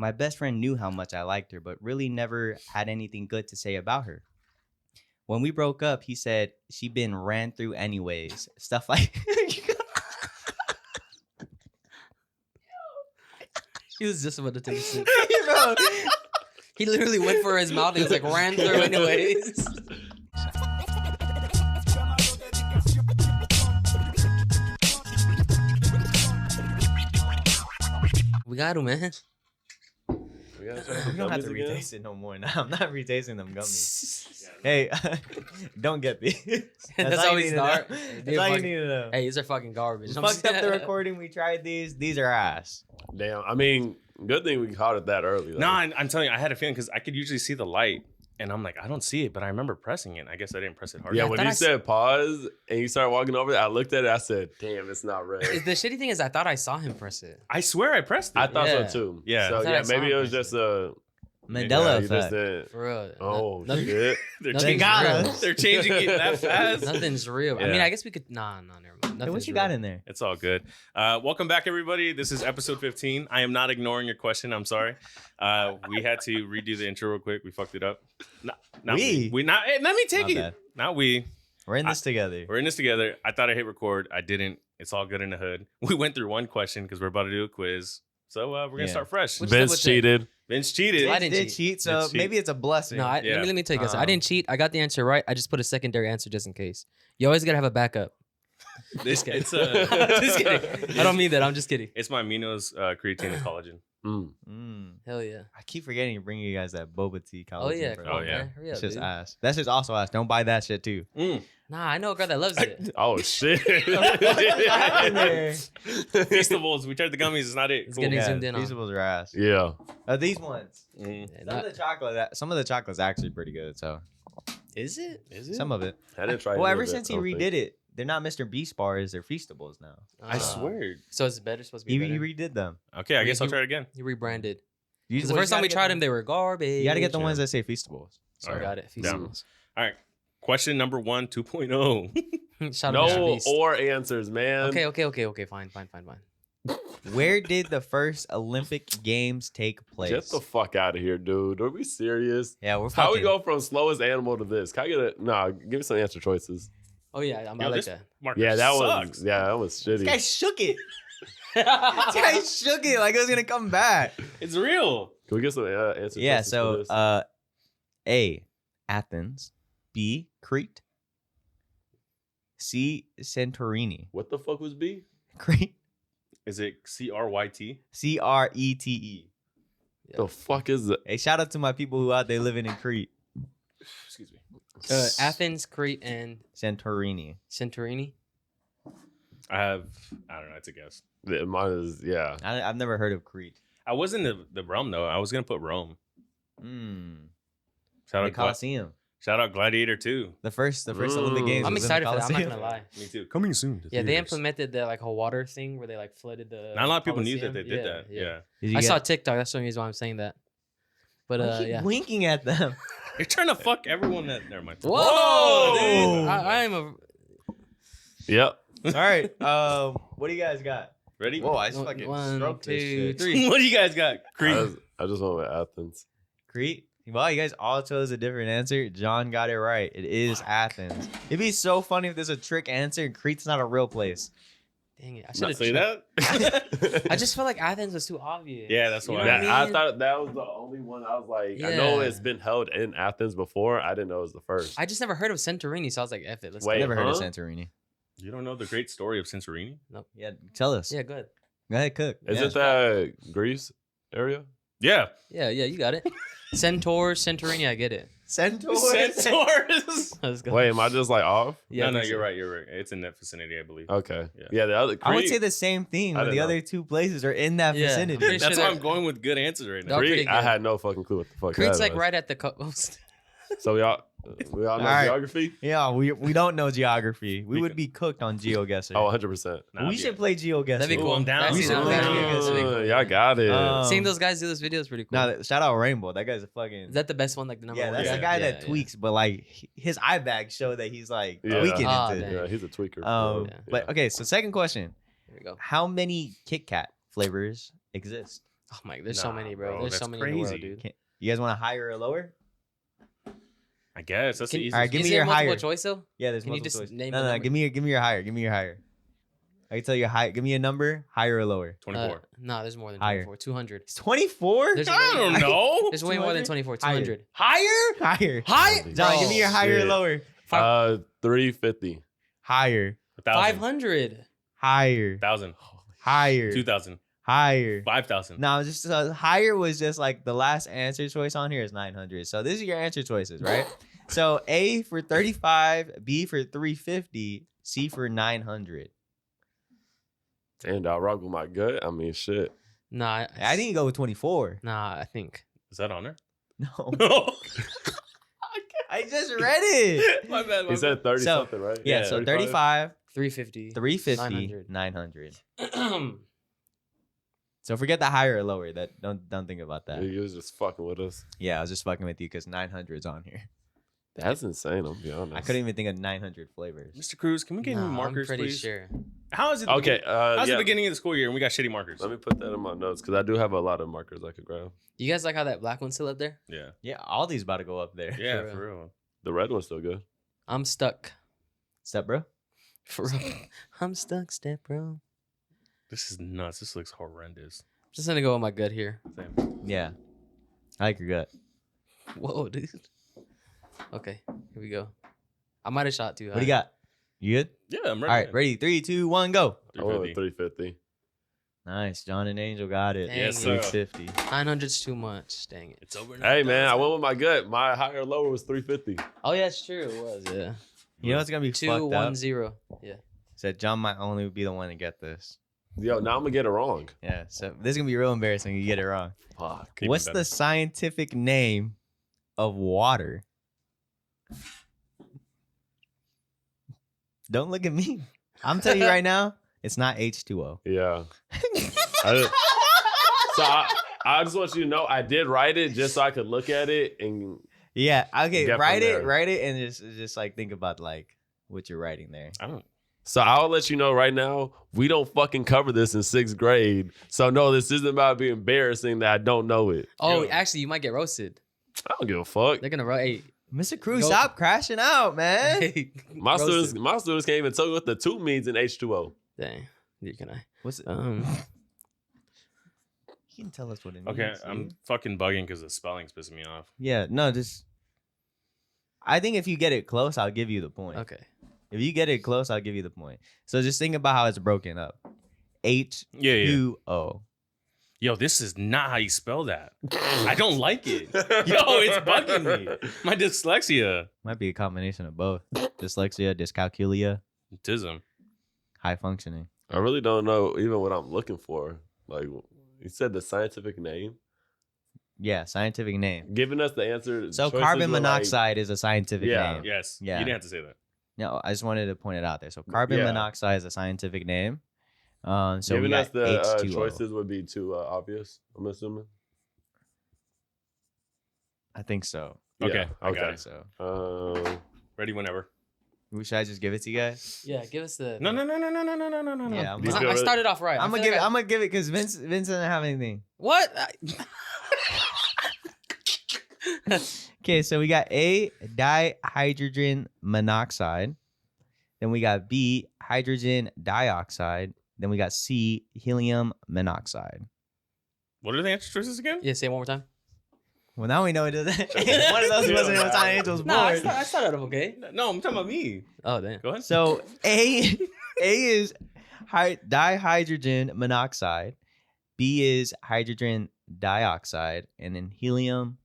My best friend knew how much I liked her, but really never had anything good to say about her. When we broke up, he said she been ran through anyways. Stuff like He was just about to take a sip. bro. He literally went for his mouth. He was like, ran through anyways. We got him, man. We don't have to retaste it no more. Now I'm not retasting them gummies. Hey, don't get these. That's how we you need to start. know. Hey, That's all you need to know. Hey, these are fucking garbage. We fucked up the recording. We tried these. These are ass. Damn. I mean, good thing we caught it that early. Though. No, I'm telling you, I had a feeling because I could usually see the light, and I'm like, I don't see it, but I remember pressing it. I guess I didn't press it hard. Yeah, enough. when you said pause and you started walking over there, I looked at it. I said, "Damn, it's not red." The shitty thing is, I thought I saw him press it. I swear I pressed it. I thought Yeah. so too. Yeah. So I thought yeah, I saw maybe him it was press just a Mandela you just effect. did. For real. Oh Nothing- shit! They're Nothing's changing, got real. us. they're changing it that fast. Nothing's real. I Yeah. mean, I guess we could. Nah, never mind. Hey, Nothing's what you real. got in there? It's all good. Welcome back, everybody. This is episode 15. I am not ignoring your question. I'm sorry. We had to redo the intro real quick. We fucked it up. Not We? we not. Hey, let me take My it. bad. Not we. We're in this together. We're in this together. I thought I hit record. I didn't. It's all good in the hood. We went through one question because we're about to do a quiz. So we're gonna Yeah. start fresh. Which Vince double check? cheated. Vince cheated. I I didn't did cheat. cheat, so Did cheat. maybe it's a blessing. No, Yeah. let me tell you guys. I Oh. didn't cheat. I got the answer right. I just put a secondary answer just in case. You always gotta have a backup. This kidding. it's Just kidding. I don't mean that. I'm just kidding. It's my Minos creatine and collagen. Hell yeah. I keep forgetting to bring you guys that boba tea. Oh yeah. collagen, Come bro. on, yeah. man. Hurry up, It's just dude. ass. That's just also ass. Don't buy that shit too. Nah, I know a girl that loves it. Oh shit! happened there? Feastables. We tried the gummies. It's not it. It's Cool. getting Yeah, zoomed in on. Feastables are ass. Yeah. These ones. Mhm. Yeah, Some of the chocolate's actually pretty good. So Is it? Is it? some of it. I didn't try. Well, any ever of it, since he I don't think. redid it, they're not Mr. Beast bars. They're Feastables now. I swear. So it's better. Supposed to be He better. redid them. Okay, I Wait, guess I'll you- try it again. He rebranded. You, Because the first time we tried them, they were garbage. You got to get the Yeah. ones that say Feastables. So Alright. got it. Down. Feastables. All right. Question number 1, 2.0. Shout out to No Beast. or answers, man. Okay. Fine. Where did the first Olympic Games take place? Get the fuck out of here, dude. Are we serious? Yeah, we're How fucking. we go from slowest animal to this? Can I get a nah? Give me some answer choices. Oh yeah, I Yo, like this that. marker Yeah, that sucks. was This shitty. guy shook it. This guy shook it like it was gonna come back. It's real. Can we get some answer Yeah. choices for So, this? A, Athens. B, Crete. C, Santorini. What the fuck was B? Crete. Is it CRYT? Crete. Yeah. The fuck is it? Hey, shout out to my people who out there living in Crete. Excuse me. Athens, Crete, and Santorini. Santorini. I don't know. It's a guess. Mine is I've never heard of Crete. I was in the realm, though. I was going to put Rome. Shout The out, Coliseum. Shout out Gladiator 2. The first Olympic Games. I'm was in excited the for that. I'm not Coliseum. gonna lie. Me too. Coming soon. to Yeah, they theaters. implemented the like whole water thing where they like flooded the. Not a lot of people knew that Coliseum. they did that. Yeah. Did you I get- saw TikTok. That's the only reason why I'm saying that. But I keep yeah. winking at them. You're trying to fuck everyone that. Never mind. Whoa, Whoa! dude! I am a. Yep. All right. What do you guys got? Ready? Whoa, I just fucking One, stroked this two, shit. three. What do you guys got? Crete. I just went with Athens. Crete. Well, you guys all chose a different answer. John got it right. It is Athens. It'd be so funny if there's a trick answer and Crete's not a real place. Dang it! I should Not have say that. I just felt like Athens was too obvious. Yeah, that's You why. know what I mean? thought that was the only one. I was like, I know Yeah. it's been held in Athens before. I didn't know it was the first. I just never heard of Santorini, so I was like, "F it, let's Wait, I go." never heard of huh? Santorini. You don't know the great story of Santorini? Yeah, tell us. Yeah, good. Go ahead, cook. Isn't that Greece area? Yeah. Yeah, you got it. Centaur, Santorini, I get it. Centaur? Centaurs. Let's go. Wait, am I just like off? Yeah, I no, think so. you're right. You're right. It's in that vicinity, I believe. Okay. Yeah. Yeah, the other. I would Crete- say the same thing I when the didn't know. other two places are in that Yeah. vicinity. Pretty That's sure why that- I'm going with good answers right now. Dog- pretty Crete, I good. had no fucking clue what the fuck. Crete's that like was. right at the coast. So we all know All right. geography. Yeah, we don't know geography. We would be cooked on GeoGuessr. Oh, 100%. Nah, we should play GeoGuessr. That'd be Ooh, cool. I'm down. That'd We be should cool. play That'd be GeoGuessr. cool. Y'all got it. Seeing those guys do this video is pretty cool. Nah, shout out Rainbow. That guy's a fucking. Is that the best one? Like the number yeah, one? that's Yeah. the guy that Yeah. tweaks, but like his eye bags show that he's like Yeah. tweaking Ah, into. dang. Yeah, he's a tweaker. Um, Yeah. but okay. So second question: There we go. how many Kit Kat flavors exist? Oh my, there's so Nah, many, bro. bro, There's that's so many in the world, crazy. dude. You guys want a higher or lower? I guess that's the Can- easiest. All right, give Is me there your multiple higher. choice though? Yeah, there's Can you multiple just choice. name No, the no, number? give me your higher. Give me your higher. I can tell you high. Give me a number, higher or lower. 24. Nah, there's more than Higher. 24. 200. It's 24. There's I way don't more. know. There's way more than 200? 24. Higher. 200. Higher. Higher. High? John, give me your higher or Shit. lower. 350. Higher. 1,000. 500. Higher. 1,000. Higher. 2,000. Higher. 5,000. No, just higher was just like the last answer choice on here is 900. So these are your answer choices, right? So A for 35, B for 350, C for 900. Damn, dog, rock with my gut. I mean, shit. Nah, I didn't go with 24. Nah, I think. Is that on there? No, No. I just read it. My bad. He said 30 So, something, right? Yeah, so 35, 350. 350, 900. 900. So forget the higher or lower. That don't think about that. He was just fucking with us. Yeah, I was just fucking with you because 900 is on here. That's insane, I'll be honest. I couldn't even think of 900 flavors. Mr. Cruz, can we get Nah, new markers, I'm pretty please? sure. How is it? the Okay, begin- How's yeah. the beginning of the school year and we got shitty markers? Let me put that in my notes because I do have a lot of markers I could grab. You guys like how that black one's still up there? Yeah. Yeah, all these about to go up there. Yeah, For for real. The red one's still good. I'm stuck. Step, bro. For real. I'm stuck, step bro. This is nuts. This looks horrendous. Just gonna go with my gut here. Same. Yeah, I like your gut. Whoa, dude. Okay, here we go. I might have shot too high. What do you got? You good? Yeah, I'm All ready. right, ready? 3, 2, 1, go. I went with 350. 350. Nice. John and Angel got it. Dang Yes, it. sir. 350. 900's too much. Dang it. It's over. Hey, man, I went with my gut. My higher lower was 350. Oh yeah, it's true. It was. Yeah. You know what's gonna be fucked up? 210. Yeah. Said John might only be the one to get this. Yo, now I'm going to get it wrong. Yeah. So this is gonna be real embarrassing. If you get it wrong. Fuck. Even What's better. the scientific name of water? Don't look at me. I'm telling you right now, it's not H2O. Yeah. I just want you to know I did write it just so I could look at it and Yeah. Okay. Get from Write there. it, and just like think about like what you're writing there. I don't. so I'll let you know right now, we don't fucking cover this in 6th grade. So no, this isn't about being embarrassing that I don't know it. Oh, Yo. actually, you might get roasted. I don't give a fuck. They're gonna hey, Mr. Cruz, Go. stop crashing out, man. hey. My roasted. students can't even tell you what the 2 means in H2O. Dang. You can I? What's it? You can tell us what it means. Okay, dude. I'm fucking bugging because the spelling's pissing me off. Yeah, no, just. I think if you get it close, I'll give you the point. Okay. If you get it close, I'll give you the point. So just think about how it's broken up. H Yeah, yeah. 2 O. Yo, this is not how you spell that. I don't like it. Yo, it's bugging me. My dyslexia. Might be a combination of both. Dyslexia, dyscalculia, Tism. high functioning. I really don't know even what I'm looking for. Like, you said the scientific name. Yeah, scientific name. Giving us the answer. So choices carbon were like- monoxide is a scientific Yeah. name. Yes. Yeah. You didn't have to say that. No, I just wanted to point it out there. So carbon Yeah. monoxide is a scientific name. So we Giving got us the H2O. choices would be too obvious, I'm assuming. I think so. Okay, Yeah, I got I okay. think so. Ready whenever. Should I just give it to you guys? Yeah, give us the. No. Yeah, Do you I, feel I it? started off right. I'm gonna give it. I'm gonna give it because Vince doesn't have anything. What? Okay, so we got A, dihydrogen monoxide. Then we got B, hydrogen dioxide. Then we got C, helium monoxide. What are the answer choices again? Yeah, say it one more time. Well, now we know it doesn't. One of those wasn't what time Angel's born. Nah, I started off okay. No, I'm talking about me. Oh damn. Go ahead. So A is dihydrogen monoxide. B is hydrogen dioxide, and then helium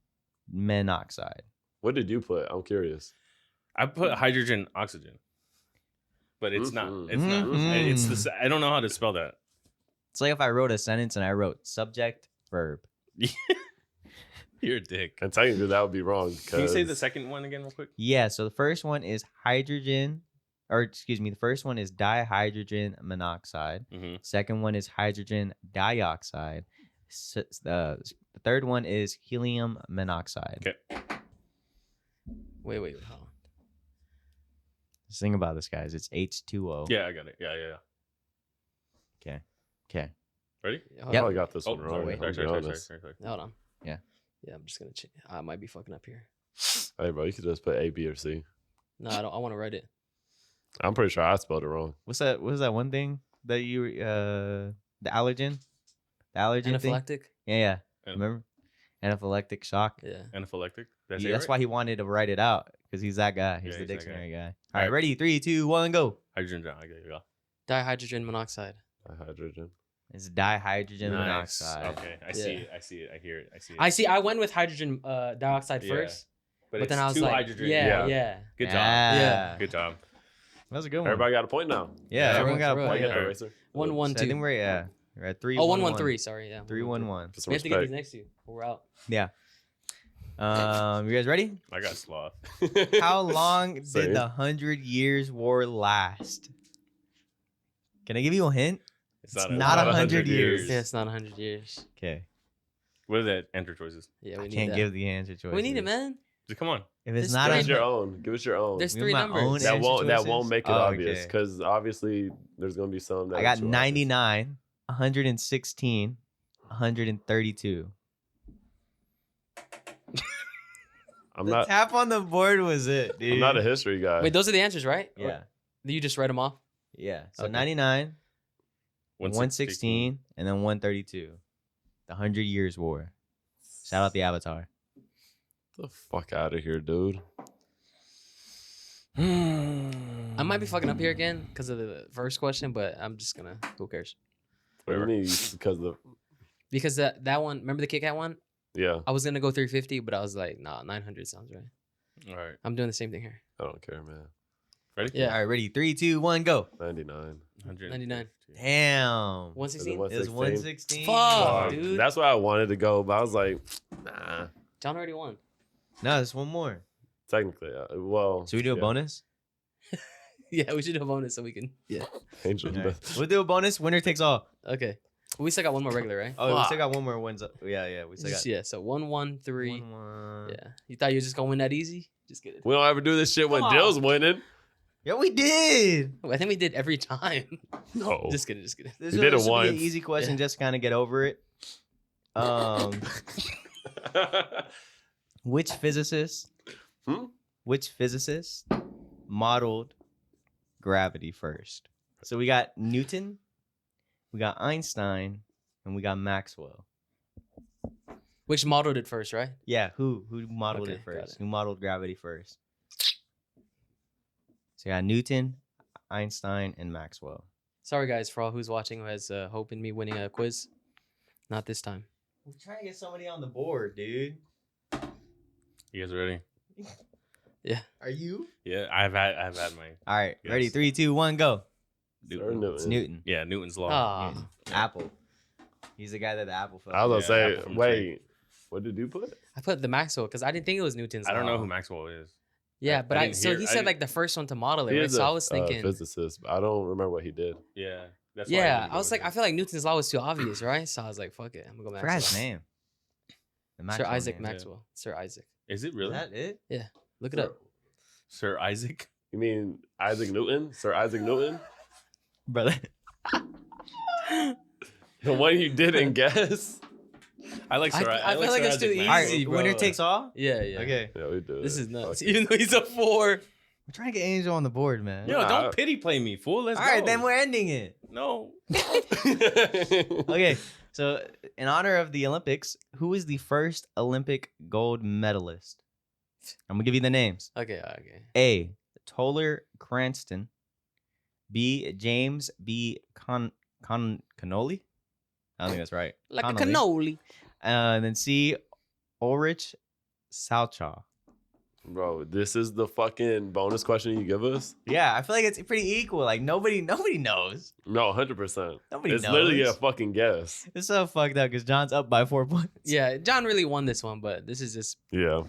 monoxide. What did you put? I'm curious. I put hydrogen oxygen. But it's not. Mhm. It's not. Mhm. It's the. I don't know how to spell that. It's like if I wrote a sentence and I wrote subject, verb. You're a dick. And technically that would be wrong. Can you say the 'cause- second one again, real quick? Yeah, so the first one is hydrogen, or excuse me, the first one is dihydrogen monoxide. Mm-hmm. Second one is hydrogen dioxide. The third one is helium monoxide. Okay. Wait, hold on. Just think about this, guys. It's H2O. Yeah, I got it. Yeah. Okay. Ready? Hold I Yep. on. probably got this one Oh, wrong. wait. I'll be honest. Sorry. Hold on. Yeah. Yeah, I'm just gonna. I might be fucking up here. Hey, bro, you could just put A, B, or C. No, I don't. I want to write it. I'm pretty sure I spelled it wrong. What's that? What was that one thing that you the allergen? The allergen thing? Anaphylactic. Yeah. An- Remember? Anaphylactic shock. Yeah. Anaphylactic. Did I say Yeah, it that's right? why he wanted to write it out because he's that guy. He's Yeah, the he's that guy. dictionary guy. All All right, right. ready? 3, 2, 1, go. Hydrogen. Okay, go. Dihydrogen monoxide. Hydrogen. It's dihydrogen Nice. monoxide. Okay, I Yeah. see it. I see it. I hear it. I see it. I see. I went with hydrogen dioxide Yeah. first, but it's then I was two like, hydrogen. yeah, Yeah. yeah. Good job. Yeah. Good job. That was a good one. Everybody got a point now. yeah, Yeah, everyone got a for real, point. I get yeah. the racer. 1, 1, So I think 2. we're at 3. Oh, 1, 1, 3. Sorry, yeah. 3, 1, 1. Put some We have to get these respect. next to you. We're out. Yeah. You guys ready? I got sloth. How long Same. did the 100 Years' War last? Can I give you a hint? It's not 100 years. Yeah, it's not 100 years. Okay. What are the enter choices? Yeah, I we need can't that. give the answer choice. We need it, man. Just come on. If it's This not three- Give us a your own. Give us your own. There's We 3 my numbers. own That answer won't choices? make it Oh, obvious okay. because obviously there's gonna be some that I are got too obvious. 99, 116, 132. I'm The not. tap on the board was it, dude. I'm not a history guy. Wait, those are the answers, right? Yeah. You just read them off? Yeah. So Okay. 99, 116, and then 132. The 100 Years' War. Shout out the Avatar. Get the fuck out of here, dude. I might be fucking up here again because of the first question, but I'm just gonna. Who cares? What do you mean? Because the Because that one, remember the Kit Kat one? yeah, I was gonna go 350, but I was like, nah, 900 sounds right. All right. I'm doing the same thing here. I don't care, man. Ready? Yeah. All right, ready? 3, 2, 1, go. 99. 99. Damn. 116. Is It was 116. Fuck. dude. That's where I wanted to go, but I was like, nah. John already won. No, there's one more. Technically, well. Should we do a yeah. bonus? Yeah, we should do a bonus so we can. Yeah. Angel All right. Beth. We'll do a bonus. Winner takes all. Okay. We still got one more regular, right? Oh, we Fuck. still got one more wins. Yeah. We still got Yeah. So 1, 1, 3. 1, 1. Yeah. You thought you were just gonna win that easy? Just kidding. We don't ever do this shit when Come on. Dill's winning. Yeah, we did. I think we did every time. No. Just kidding. Just kidding. This We did it this will be an once. easy question, just to kind of get over it. Which physicist? Hmm? Which physicist modeled gravity first? So we got Newton, we got Einstein, and we got Maxwell. Which modeled it first, right? Yeah, who modeled Okay, it got first? it. Who modeled gravity first? So you got Newton, Einstein, and Maxwell. Sorry, guys, for all who's watching who has hope in me winning a quiz. Not this time. We're trying to get somebody on the board, dude. You guys ready? Are you? Yeah, I've had my All right, Yes. ready? 3, 2, 1, go. Newton. It's Newton. Yeah, Newton's law. Ah, Newton. Apple. He's the guy that the apple fell. I was Yeah, gonna apple say, from a wait, what did you put? I put the Maxwell because I didn't think it was Newton's. I don't know law. who Maxwell is. Yeah, I but didn't so hear- he I said didn't- like the first one to model it, He right? is So a I was thinking, physicist, but I don't remember what he did. Yeah, that's why yeah, didn't I was go like, with I feel like Newton's law was too obvious, right? So I was like, fuck it, I'm gonna go I forgot his Maxwell. name. The Sir Maxwell Isaac name. Maxwell. Sir Isaac. it. Is it Is really that it? Look it up. Sir Isaac? You mean Isaac Newton? Sir Isaac Newton? Brother. The one you didn't guess? I like Sir. I like feel like Sir it's Isaac too All Maxwell. right, Easy, winner bro. takes all? Yeah, yeah. Okay. Yeah, we do. This it. is nuts. Fuck Even though he's a 4. We're trying to get Angel on the board, man. Yo, Nah. don't pity play me, fool. Let's All go. right, then we're ending it. No. it. Okay, so in honor of the Olympics, who is the first Olympic gold medalist? I'm gonna give you the names. Okay, okay. A. Toller Cranston. B. James B. Connolly. I don't think that's right. Like Connolly. a cannoli. And then C. Ulrich Salchow. Bro, this is the fucking bonus question you give us? Yeah, I feel like it's pretty equal. Like nobody knows. No, 100%. Nobody It's knows. literally a fucking guess. It's so fucked up because John's up by 4 points. Yeah, John really won this one, but this is just. Yeah.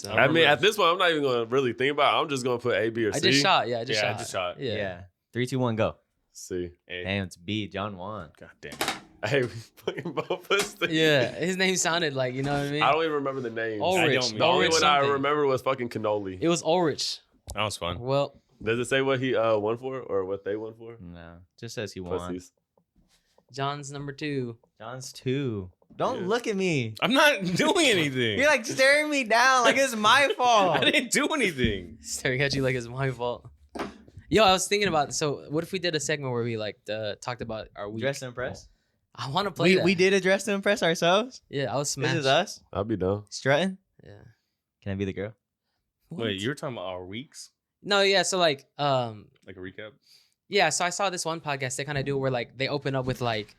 I I mean, at this point, I'm not even going to really think about it. I'm just going to put A, B, or I C. just shot. Yeah, I just Yeah, I shot. just shot. Yeah. Yeah. 3, 2, 1, go. C. Hey, Damn, it's B. John won. God damn it. Hey, we fucking both put C. Yeah, his name sounded like, you know what I mean? I don't even remember the names. Ulrich. don't The only Ulrich one I something. remember was fucking Cannoli. It was Ulrich. That was fun. Well, Does it say what he won for or what they won for? No, just says he won. Pussies. John's number 2. John's 2. Don't Yeah. look at me. I'm not doing anything. You're like staring me down like it's my fault. I didn't do anything. Staring at you like it's my fault. Yo, I was thinking about, so what if we did a segment where we like talked about our week? Dress to impress. I want to play that. We did a dress to impress ourselves. Yeah, I was smashed. This is us I'll be down. strutting. Yeah. Can I be the girl? What? Wait, you're talking about our weeks? No, yeah, so like Like a recap? yeah, so I saw this one podcast they kind of do where like they open up with like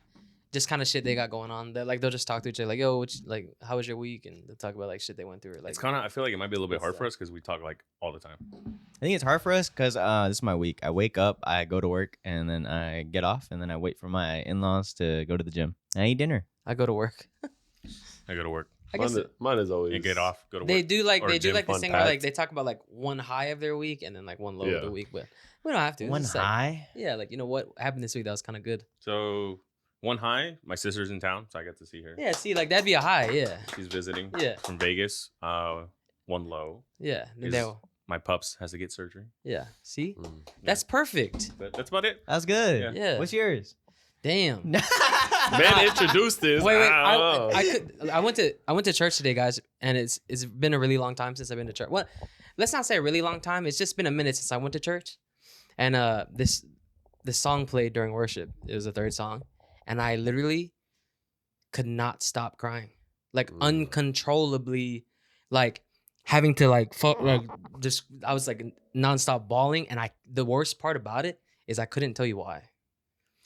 just kind of shit they got going on. That like they'll just talk to each other like, yo, like how was your week? And they'll talk about like shit they went through. Or, like It's kind of. I feel like it might be a little bit What's hard that? for us because we talk like all the time. I think it's hard for us because this is my week. I wake up, I go to work, and then I get off, and then I wait for my in-laws to go to the gym. I eat dinner. I go to work. I go to work I guess Mine is always and get off. Go to work. they do like or they do gym like this fun thing where like packed. they talk about like one high of their week and then like one low of Yeah. the week, but we don't have to. It's One just, like, high. yeah, like you know what happened this week that was kind of good. So one high. My sister's in town, so I get to see her. Yeah, see, like that'd be a high. Yeah, She's visiting yeah, from Vegas. One low. yeah. Then Is- they'll- My pups has to get surgery. yeah. See, Mm. that's perfect. But that's about it. That's good. Yeah. Yeah. What's yours? Damn. Man introduced this. Wait, wait. I don't know. I went to church today, guys, and it's been a really long time since I've been to church. Well, let's not say a really long time. It's just been a minute since I went to church, and this song played during worship. It was the third song, and I literally could not stop crying, like uncontrollably, like having to like just I was like nonstop bawling, and the worst part about it is I couldn't tell you why.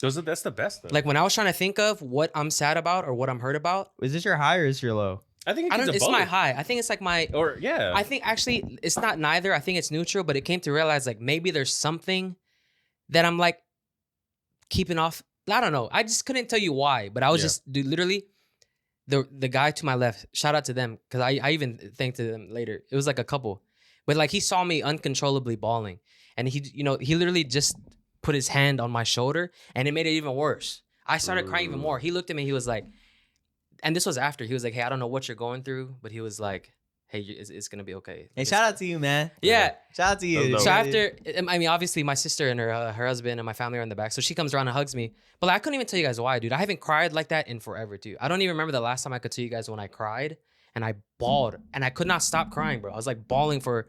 That's the best though. Like when I was trying to think of what I'm sad about or what I'm hurt about. Is this your high or is this your low? I think I don't. it's It's my high. I think it's like my. Or yeah. I think actually it's not neither. I think it's neutral. But it came to realize like maybe there's something that I'm like keeping off. I don't know. I just couldn't tell you why. But I was Yeah. just dude, literally the guy to my left. Shout out to them because I even thanked to them later. It was like a couple, but like he saw me uncontrollably bawling, and he literally just put his hand on my shoulder, and it made it even worse. I started crying even more. He looked at me. He was like. And this was after. He was like, hey, I don't know what you're going through. But he was like, hey, it's going to be okay. Hey, shout out to you, man. Yeah. Shout out to you. That's So dope. after, I mean, obviously my sister and her husband and my family are in the back. So she comes around and hugs me. But like, I couldn't even tell you guys why, dude. I haven't cried like that in forever, too. I don't even remember the last time I could tell you guys when I cried. And I bawled. And I could not stop crying, bro. I was like bawling for,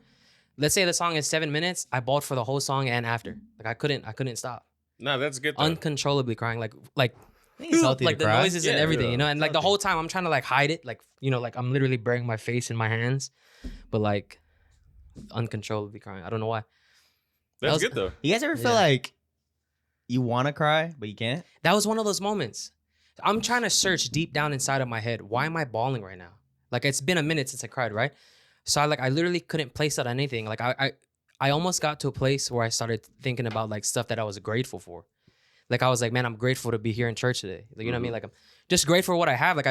let's say the song is 7 minutes. I bawled for the whole song and after. Like I couldn't stop. No, that's good though. Uncontrollably crying. Like I think it's healthy like to the cry. noises and Yeah, everything, yeah. you know, and like the Healthy. whole time I'm trying to like hide it, like like I'm literally burying my face in my hands, but like uncontrollably crying. I don't know why. That's was- good though. You guys ever feel Yeah. like you want to cry but you can't? That was one of those moments. I'm trying to search deep down inside of my head. Why am I bawling right now? Like it's been a minute since I cried, right? So I literally couldn't place it on anything. Like I almost got to a place where I started thinking about like stuff that I was grateful for. Like I was like, man, I'm grateful to be here in church today. Like, you know what I mean? Like I'm just grateful for what I have. Like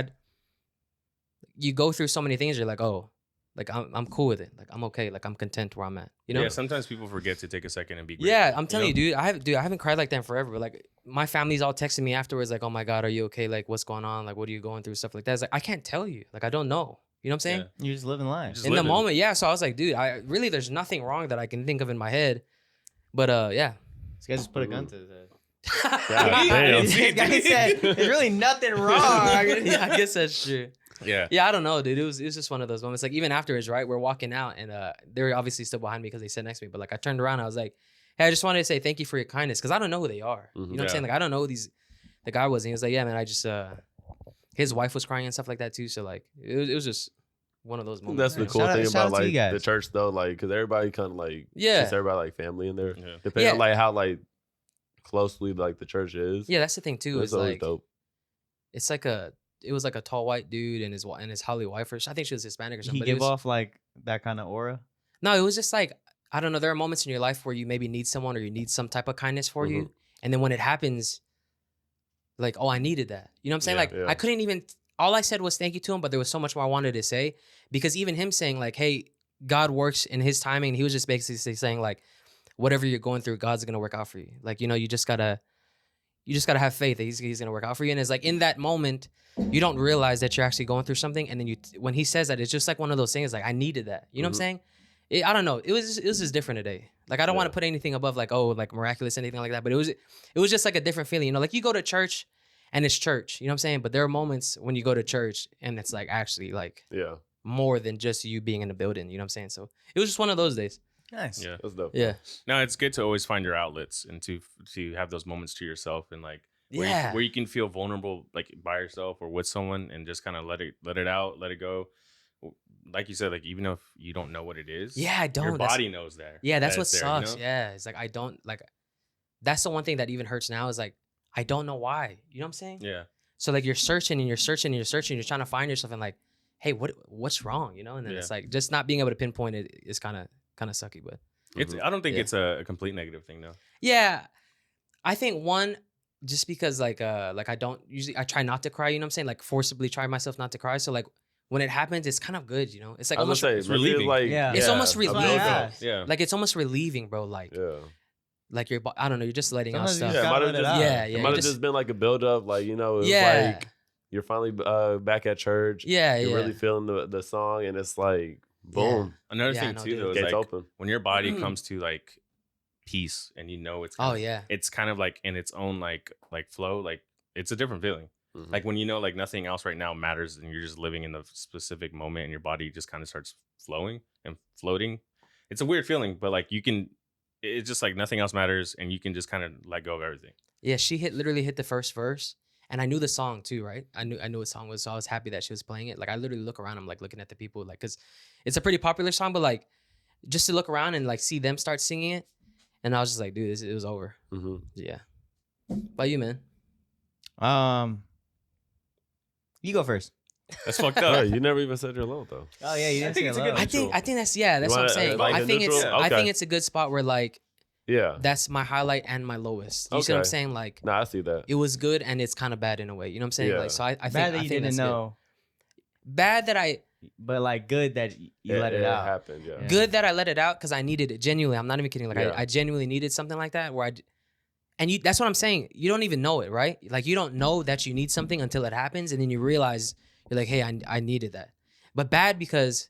you go through so many things. You're like, oh, like I'm cool with it. Like I'm okay. Like I'm content where I'm at. You know? Yeah, sometimes people forget to take a second and be grateful. Yeah, I'm telling know? you, dude. I haven't cried like that in forever. But like my family's all texting me afterwards, like, "Oh my God, are you okay? Like, what's going on? Like, what are you going through? Stuff like that." It's like I can't tell you. Like I don't know. You know what I'm saying? Yeah. You're just living life. Just In the living. moment, yeah. So I was like, dude, I really there's nothing wrong that I can think of in my head. But yeah. This guy just put a gun to his head. God damn. This guy said, "There's really nothing wrong." Yeah, I guess that's true. Yeah. Yeah, I don't know, dude. It was just one of those moments. Like even afterwards, right? We're walking out, and they were obviously still behind me because they sat next to me. But like I turned around, I was like, "Hey, I just wanted to say thank you for your kindness," because I don't know who they are. You know what I'm Yeah. saying? Like I don't know who the guy was. And he was like, "Yeah, man, I just his wife was crying and stuff like that too." So like it was just one of those moments. That's the Shout cool out- thing shout about out to you like the guys. church though, like because everybody kind of like Yeah. treats everybody like family in there. Yeah. Depending Yeah. on like how like closely like the church is. Yeah, that's the thing too. It's Is always like dope. it's like it was like a tall white dude and his Holly wife. I think she was Hispanic or something. He but it give was- off like that kind of aura. No, it was just like I don't know. There are moments in your life where you maybe need someone or you need some type of kindness for you, and then when it happens, like, oh, I needed that. You know what I'm saying? Yeah, Like yeah. I couldn't even. All I said was thank you to him, but there was so much more I wanted to say because even him saying like, hey, God works in His timing. He was just basically saying like, whatever you're going through, God's gonna work out for you. Like you just gotta have faith that He's gonna work out for you. And it's like in that moment, you don't realize that you're actually going through something, and then when He says that, it's just like one of those things. Like I needed that. You know what I'm saying? I don't know. It was just different today. Like I don't want to Yeah. put anything above like like miraculous anything like that. But it was just like a different feeling. You know, like you go to church, and it's church. You know what I'm saying? But there are moments when you go to church and it's like actually like Yeah, more than just you being in the building. You know what I'm saying? So it was just one of those days. Nice. Yeah. that's dope. Yeah. No, it's good to always find your outlets and to have those moments to yourself and like Yeah. where you can feel vulnerable like by yourself or with someone and just kind of let it out, let it go. Like you said, like even if you don't know what it is, Yeah, I don't. Your That's- body knows there. Yeah, that's that what it's there, sucks. you know? Yeah. It's like I don't like that's the one thing that even hurts now is like I don't know why. You know what I'm saying? Yeah. So like you're searching and you're searching and you're searching, you're trying to find yourself and like, hey, what's wrong? You know? And then Yeah. it's like just not being able to pinpoint it is kind of sucky, but It's. Mhm. I don't think Yeah. it's a complete negative thing though. yeah. I think one, just because like I don't usually I try not to cry, you know what I'm saying? Like forcibly try myself not to cry. So like when it happens, it's kind of good, you know? It's like I was almost gonna say, it's maybe relieving. Like, Yeah. It's almost a relieving. build-up. Yeah. like it's almost relieving, bro. Like Yeah. like you're I don't know, you're just letting out Sometimes you stuff. just Yeah, it gotta might have let it just, out. Yeah, it yeah, might have just- just been like a build up, like it was Yeah. like you're finally back at church. Yeah, You're yeah. really feeling the song, and it's like boom, Another Yeah, I thing know, too dude. though is gates like open. when your body comes to like peace and you know it's Oh kinda, yeah. it's kind of like in its own like flow, like it's a different feeling. Mhm. Like when you know like nothing else right now matters and you're just living in the specific moment and your body just kind of starts flowing and floating. It's a weird feeling, but like you can it's just like nothing else matters and you can just kind of let go of everything. Yeah, she literally hit the first verse. And I knew the song too, right? I knew what song was, so I was happy that she was playing it. Like I literally look around, I'm like looking at the people, like, cause it's a pretty popular song, but like just to look around and like see them start singing it, and I was just like, dude, it was over. Mhm. Yeah. About you, man? You go first. That's fucked Oh, up. you never even said your low though. Oh yeah, you I didn't think say it's a hello. good- I think that's what I'm wanna, saying. like I a think it's neutral? I Okay. think it's a good spot where like Yeah. that's my highlight and my lowest. You see what I'm Okay. saying? Like Nah, I see that. it was good and it's kind of bad in a way. You know what I'm saying? Yeah. Like so I think Bad that I you think didn't that's know, good. Bad that I but like good that you let it out. happened. Yeah. Yeah. good that I let it out because I needed it genuinely. I'm not even kidding. Like Yeah. I genuinely needed something like that where and you that's what I'm saying. You don't even know it, right? Like you don't know that you need something until it happens, and then you realize you're like, hey, I needed that. But bad because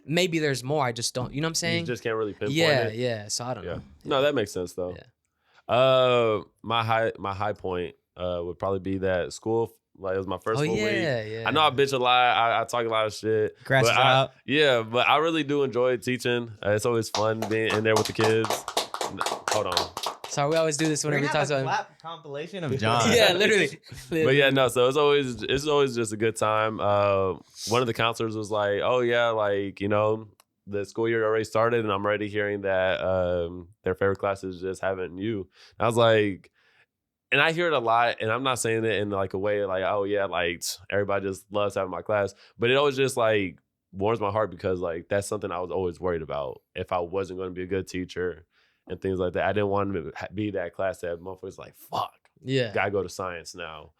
maybe there's more. I just don't. You know what I'm saying? You just can't really pinpoint yeah, it. yeah. So I don't Yeah. know. No, that makes sense though. Yeah. My high point would probably be that school. Like it was my first Oh full week. yeah, yeah. I know I bitch a lot. I talk a lot of shit. Grass but is out. Yeah, but I really do enjoy teaching. It's always fun being in there with the kids. Hold on. Sorry, we always do this whenever we talk about. clap compilation of John. Yeah, literally. But yeah, no. So it's always just a good time. One of the counselors was like, "Oh yeah, like you know, the school year already started, and I'm already hearing that their favorite class is just having you." And I was like, and I hear it a lot, and I'm not saying it in like a way like, "Oh yeah, like everybody just loves having my class," but it always just like warms my heart because like that's something I was always worried about if I wasn't going to be a good teacher and things like that. I didn't want to be that class that motherfuckers like, fuck, Yeah. gotta go to science now.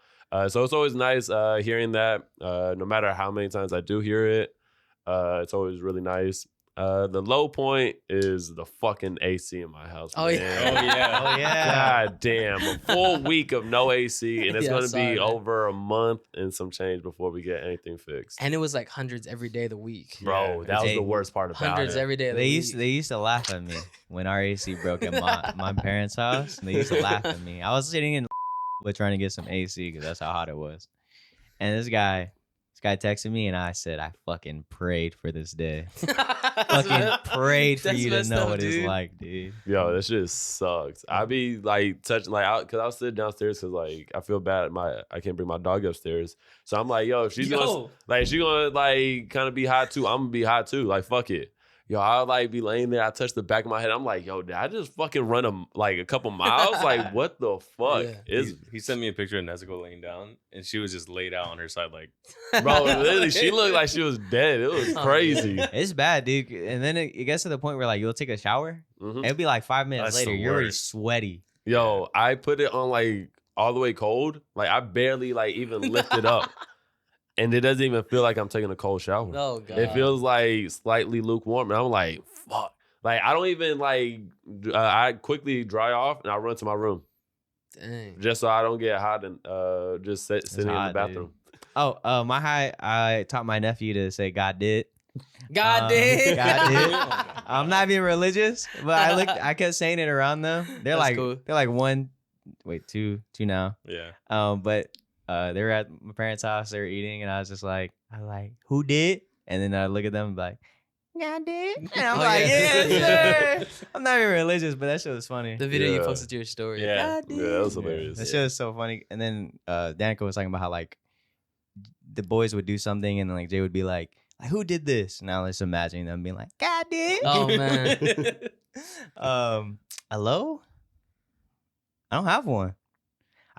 So it's always nice hearing that. No matter how many times I do hear it, it's always really nice. The low point is the fucking AC in my house. Oh, man. yeah. Oh yeah. Oh yeah. God damn, a full week of no AC, and it's Yeah, gonna sorry, be man. over a month and some change before we get anything fixed. And it was like hundreds every day of the week. Bro, Yeah, that was hey, the worst part about Hundreds it. every day of the They week. used to laugh at me when our AC broke at my parents' house. And they used to laugh at me. I was sitting in but trying to get some AC because that's how hot it was. And this guy texted me, and I said, I fucking prayed for this day. Fucking prayed for That's you to messed know up, what it's dude. like, dude. Yo, that shit sucks. I be like touching because I'll sit downstairs because like I feel bad. I can't bring my dog upstairs, so I'm like, yo, if she's gonna like kind of be hot too, I'm gonna be hot too. Like fuck it, yo. I'll like be laying there. I touch the back of my head. I'm like, yo, did I just fucking run a couple miles? Like what the fuck? Yeah. It's He sent me a picture of Nezuko laying down, and she was just laid out on her side, like bro. Literally, she looked like she was dead. It was Oh, crazy. It's bad, dude. And then it gets to the point where like you'll take a shower. Mhm. It'll be like 5 minutes That's later. the You're already worst. sweaty. Yo, I put it on like all the way cold. Like I barely like even lift it up. And it doesn't even feel like I'm taking a cold shower. Oh god. It feels like slightly lukewarm. And I'm like, fuck. Like I don't even like I quickly dry off and I run to my room. Dang. Just so I don't get hot and just sitting in hot, the bathroom. Oh, my high. I taught my nephew to say God did. God damn. God did. Oh my I'm not being religious, but I kept saying it around them. They're That's like cool. they're like 1, two now. Yeah. But they were at my parents' house. They were eating, and I was like, who did? And then I look at them and be like, yeah, I did. And I'm Oh, like, yeah. yeah, sir. I'm not even religious, but that shit was funny. The video you Yeah. posted to your story. Yeah. I did. Yeah, that was hilarious. That shit was so funny. And then Danica was talking about how like the boys would do something, and then like Jay would be like, who did this? Now let's imagine them being like, God did. Oh man. Hello? I don't have one.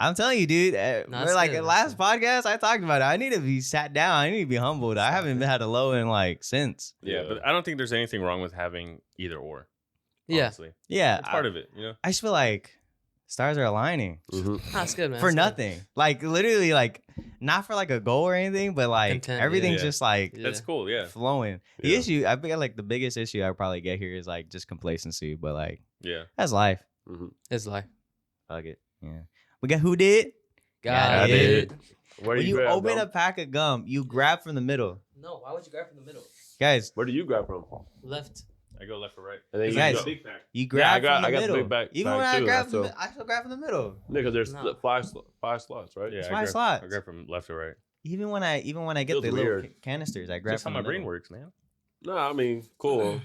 I'm telling you, dude. No, that's Like good, last that's podcast, I talked about it. I need to be sat down. I need to be humbled. I haven't had a low in like since. Yeah, but I don't think there's anything wrong with having either or. Yeah. Honestly. Yeah, It's part of it, you know? I just feel like stars are aligning That's good, man. for That's good. nothing. Like literally, like not for like a goal or anything, but like Content, everything's yeah. just like Yeah. That's cool, yeah. flowing. The Yeah. issue, I think, like the biggest issue I probably get here is like just complacency. But like Yeah. that's life. It's life. Fuck it. Yeah. We got who did? God I did. Where When you grab open from? a pack of gum, you grab from the middle. No, why would you grab from the middle? Guys, Where do you grab from? Left. I go left or right. And then you Guys, go. Big pack. you Yeah, grab I got- from the I got the middle. big back- Even bag when I too, grab I from still- I still grab from the middle. Because there's No. five slots, right? Yeah, It's I five grab, slots. I grab from left or right. Even when I get Feels the little weird. canisters, I grab That's how from my the brain middle. works, man. No, I mean, cool.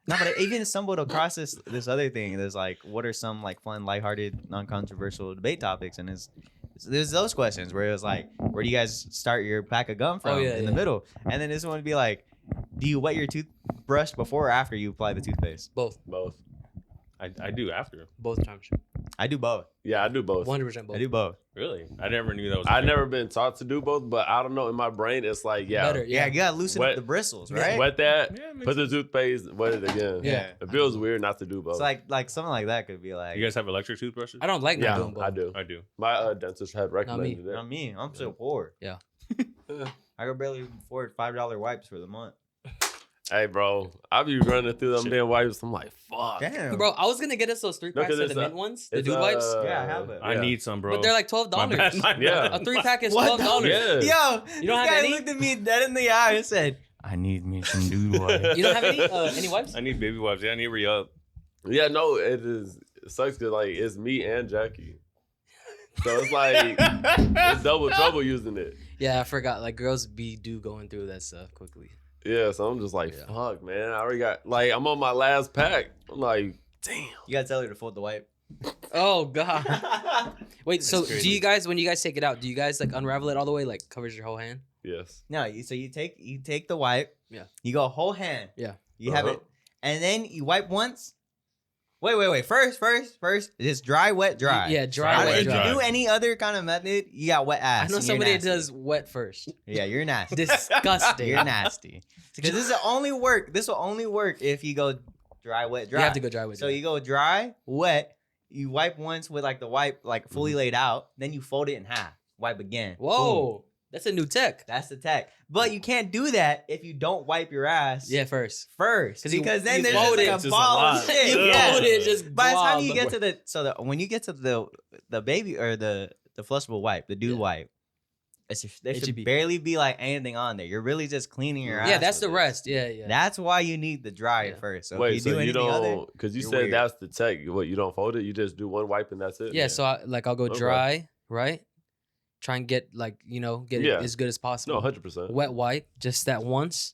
No, but I even stumbled across this other thing. There's like, what are some like fun, lighthearted, non-controversial debate topics? And there's those questions where it was like, where do you guys start your pack of gum from? yeah, In the yeah. middle. And then this one would be like, do you wet your toothbrush before or after you apply the toothpaste? Both. Both. I do after. Both times. I do both. Yeah, I do both. 100% both. I do both. Really? I never knew that was a I've thing. never been taught to do both, but I don't know. In my brain, it's like, yeah, Better. Yeah, you gotta loosen up Wet- the bristles, Yeah. right? wet that, Yeah, makes put the toothpaste, wet it again. Yeah. It feels weird not to do both. So like something like that could be like, You guys have electric toothbrushes? I don't like not yeah, doing both. I do. I do. My dentist had recommended not it. me. I'm so poor. Yeah. I could barely afford $5 wipes for the month. Hey, bro, I be running through them Shit. damn wipes. I'm like, fuck. Damn, Bro, I was gonna get us those 3 No, packs 'cause of the it's, mint ones, the It's, dude wipes. Yeah, I have it. I yeah. need some, bro. But they're like $12. My bad, my bad. Yeah. A 3-pack is What? $12. Yeah. Yo, You don't this have guy any? looked at me dead in the eye and said, "I need me some dude wipes." You don't have any wipes? I need baby wipes. Yeah, I need to re-up. Yeah, no, it is. It sucks because like it's me and Jackie, so it's like it's double trouble using it. Yeah, I forgot. Like girls do going through that stuff quickly. Yeah, so I'm just like, Yeah. fuck, man. I already got like I'm on my last pack. I'm like, damn. You gotta tell her to fold the wipe. Oh god. Wait, so crazy. do you guys when you guys take it out, do you guys like unravel it all the way, like covers your whole hand? Yes. No, you take the wipe. Yeah. You go whole hand. Yeah. You have Uh-huh. it, and then you wipe once. Wait. First, just dry, wet, dry. Yeah, dry, Dry, wet, If dry. you do any other kind of method, you got wet ass. I know and you're somebody that nasty. does wet first. Yeah, you're nasty. Disgusting. You're nasty. Because this will only work. This will only work if you go dry, wet, dry. You have to go dry with So you go dry, wet. You wipe once with like the wipe like fully laid out. Then you fold it in half. Wipe again. Boom. Whoa. That's a new tech. That's the tech. But you can't do that if you don't wipe your ass Yeah, first. first. 'Cause you- Because then you there's fold just it. like It's a just a ball of lot. shit. You Yeah. fold it, just By the time glob. you get to when you get to the baby or the flushable wipe, the dude Yeah. wipe, there It should should be- barely be like anything on there. You're really just cleaning your ass. Yeah, that's with the it. rest. Yeah. That's why you need the dryer Yeah. first. So Wait, if you so do you anything other, don't? Because you you're said weird. that's the tech. What, you don't fold it? You just do one wipe and that's it. Yeah, so I'll go Okay. dry, right? Try and get get Yeah. it as good as possible. No, 100%. Wet wipe, just that once,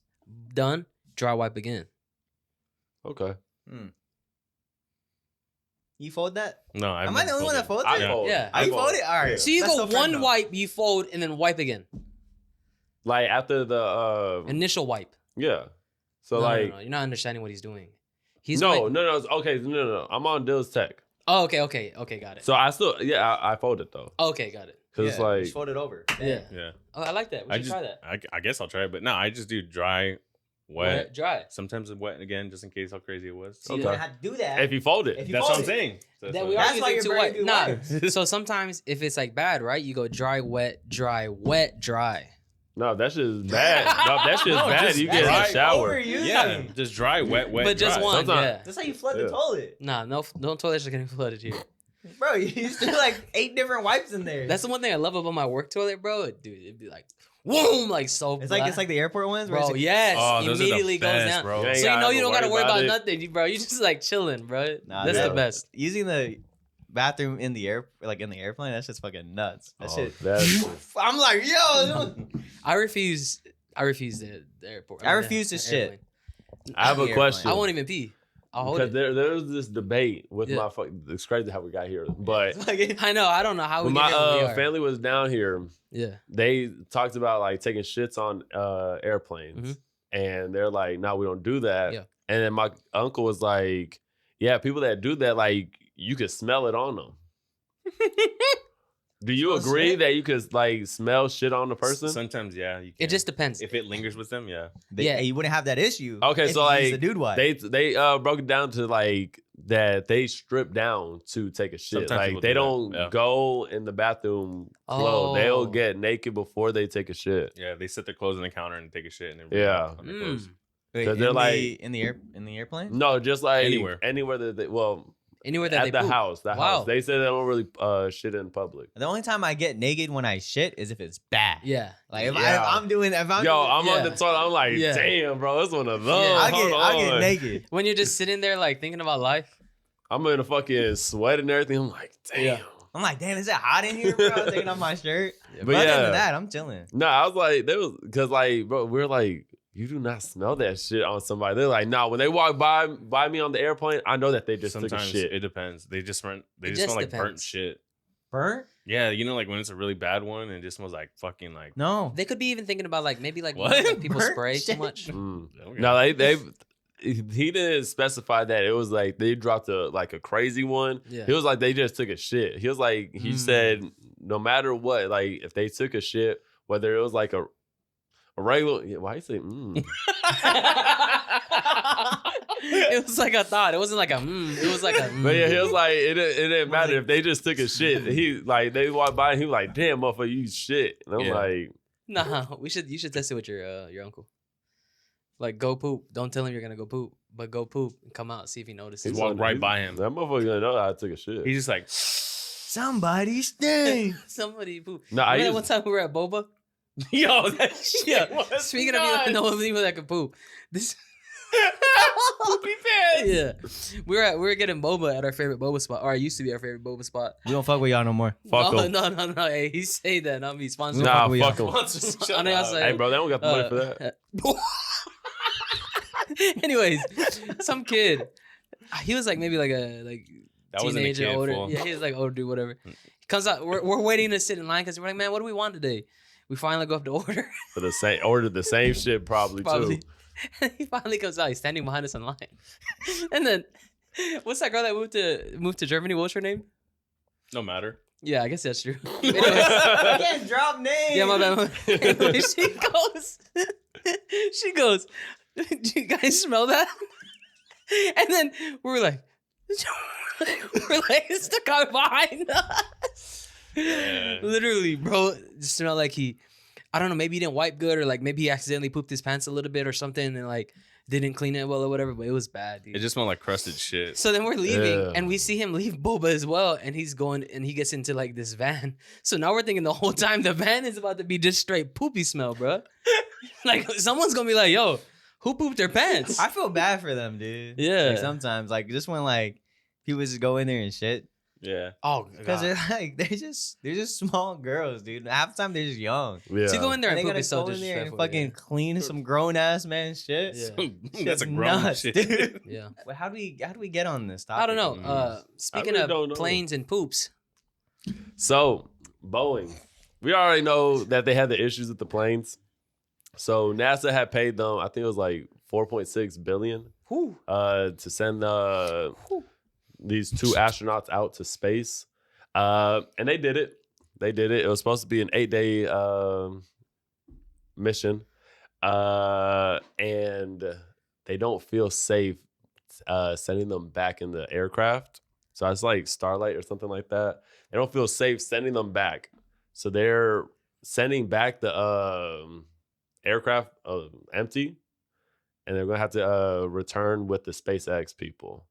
done. Dry wipe again. Okay. you fold that. No, I've Am I the never only one that folded. folds it? I fold. Yeah. I fold. fold it. All right. So you That's go so fair one enough. wipe, you fold, and then wipe again. Like after the Initial wipe. yeah. So No, like no, you're not understanding what he's doing. He's no, going- no, okay, no. I'm on Dill's tech. Oh, okay, got it. So I still I fold it though. Okay, got it. Cause Yeah, it's like just fold it over. Yeah. Yeah. Oh, I like that. We I should just try that. I guess I'll try it, but no, I just do dry, wet. Dry. Sometimes wet again, just in case how crazy it was. See, You Okay. don't have to do that. if you fold it. If you That's fold what I'm it. saying. So That what- we are That's why using you're too burning wet. through Nah. wipes. So sometimes if it's like bad, right? You go dry, wet, dry. No, that shit is bad. No, that shit is No, bad. just You get in the dry shower. Overusing. Yeah, just dry, wet, But just dry. one, Sometimes- yeah. That's how you flood Yeah. the toilet. Nah, no toilets are getting flooded here. Bro, you used to do like 8 different wipes in there. That's the one thing I love about my work toilet, bro. Dude, it'd be like, whoom, like so. it's like the airport ones where bro. it's like, Yes, Oh, those are the immediately goes best, down. bro. You ain't So you know gotta you don't gotta worry worry about it. nothing, bro. You just like chilling, bro. Nah, That's yeah. the best. using the bathroom in the airplane. That shit's fucking nuts. That Oh, shit. that's I'm like, yo. I refuse the airport. I refuse the to shit. airplane. I have The a airplane. question. I won't even pee. I'll hold Because it. there's this debate with Yeah. my it's crazy how we got here, but I know. I don't know how we when get here where we my are. family was down here, Yeah. they talked about like taking shits on airplanes, and they're like, "No, we don't do that." Yeah. And then my uncle was like, "Yeah, people that do that, like, you could smell it on them." Do you Smell agree shit? that you could like smell shit on the person? Sometimes, yeah. You It can. just depends. If it lingers with them, yeah. Yeah. You wouldn't have that issue. Okay, if so you use like the dude wipe. they broke it down to like that they strip down to take a shit. Sometimes Like people they do that, don't yeah. go in the bathroom clothed. They'll Oh. get naked before they take a shit. Yeah, they set their clothes on the counter and take a shit and then Yeah. on their clothes. Wait, 'cause they're like- in the airplane. No, just like Anywhere. that they Anywhere that at they the poop. house. The Wow. house. They say they don't really shit in public. The only time I get naked when I shit is if it's bad. Yeah. Like if Yeah. I'm doing, if I'm Yo, doing, I'm on the yeah. toilet. I'm like, Yeah. damn, bro, it's one of those. Yeah. I'll get Hold on. naked. When you're just sitting there like thinking about life. I'm in a fucking sweat and everything. I'm like, damn. Yeah. I'm like, damn, is it hot in here, bro? I'm taking off my shirt. But But other yeah. than that, I'm chilling. No, I was like, there was because like, bro, we're like, you do not smell that shit on somebody. They're like, nah, when they walk by me on the airplane, I know that they just took a Sometimes shit. it depends. They just smell just like burnt depends. shit. Burnt? Yeah, you know, like when it's a really bad one and it just smells like fucking like. No. They could be even thinking about like maybe like, What? like people Burnt spray too shit? much. Mm. Okay. No, they he didn't specify that. It was like they dropped a crazy one. Yeah. He was like they just took a shit. He was like he said no matter what, like if they took a shit, whether it was like a regular, why you say It was like a thought. It wasn't like a It was like a But yeah, he was like, it didn't matter like- if they just took a shit. He like they walked by and he was like, damn, motherfucker, you shit. And I'm Yeah. like, Nah, you should test it with your uncle. Like go poop. Don't tell him you're gonna go poop, but go poop and come out, see if he notices. He's walked right by him. That motherfucker gonna know I took a shit. He's just like, Somebody stink. Somebody poop. No, I Remember that used- one time we were at Boba? yo, that shit Yeah. was Speaking of nuts. you know people that can poop. This Poopy pants. yeah. We were getting boba at our favorite boba spot. Or it used to be our favorite boba spot. We don't fuck with y'all no more. Fuck no, 'em. no. Hey, he say that, not me. Sponsor. We don't Nah, fuck with fuck y'all. him. Shut I know y'all up. say- Hey, bro, they don't got the money for that. Anyways, some kid. He was like maybe like a That wasn't a teenager, kid, older. fool. Yeah, he was like older dude, whatever. He comes out. We're waiting to sit in line because we're like, man, what do we want today? We finally go up to order. For the same, ordered the same shit probably Probably. too. And he finally comes out. He's standing behind us in line. And then, what's that girl that moved to Germany? What's her name? No matter. Yeah, I guess that's true. You Anyways, can't drop names. yeah, my bad. Anyway, she goes, do you guys smell that? And then we're like, it's the guy behind us. Yeah. Literally, bro, it smelled like I don't know, maybe he didn't wipe good or like maybe he accidentally pooped his pants a little bit or something and like didn't clean it well or whatever, but it was bad, dude. It just smelled like crusted shit. So then we're leaving Yeah. and we see him leave Boba as well. And he's going and he gets into like this van. So now we're thinking the whole time the van is about to be just straight poopy smell, bro. Like someone's going to be like, yo, who pooped their pants? I feel bad for them, dude. Yeah. Like sometimes, like just when like people just go in there and shit, Yeah. Oh, because God. they're like they're just small girls, dude. Half the time they're just young. Yeah. To go in there And and they poop gotta is so go in there and disrespectful. fucking clean some grown ass man shit. Yeah. That's Shit's a grown nuts, shit. dude. Yeah. Well, how do we get on this topic? I don't know. Mm. Speaking really of don't know. planes and poops. So Boeing, we already know that they had the issues with the planes. So NASA had paid them, I think it was like 4.6 billion Whew. to send these two astronauts out to space. And they did it. It was supposed to be an 8-day mission. And they don't feel safe sending them back in the aircraft. So it's like Starlight or something like that. They don't feel safe sending them back. So they're sending back the aircraft empty. And they're going to have to return with the SpaceX people.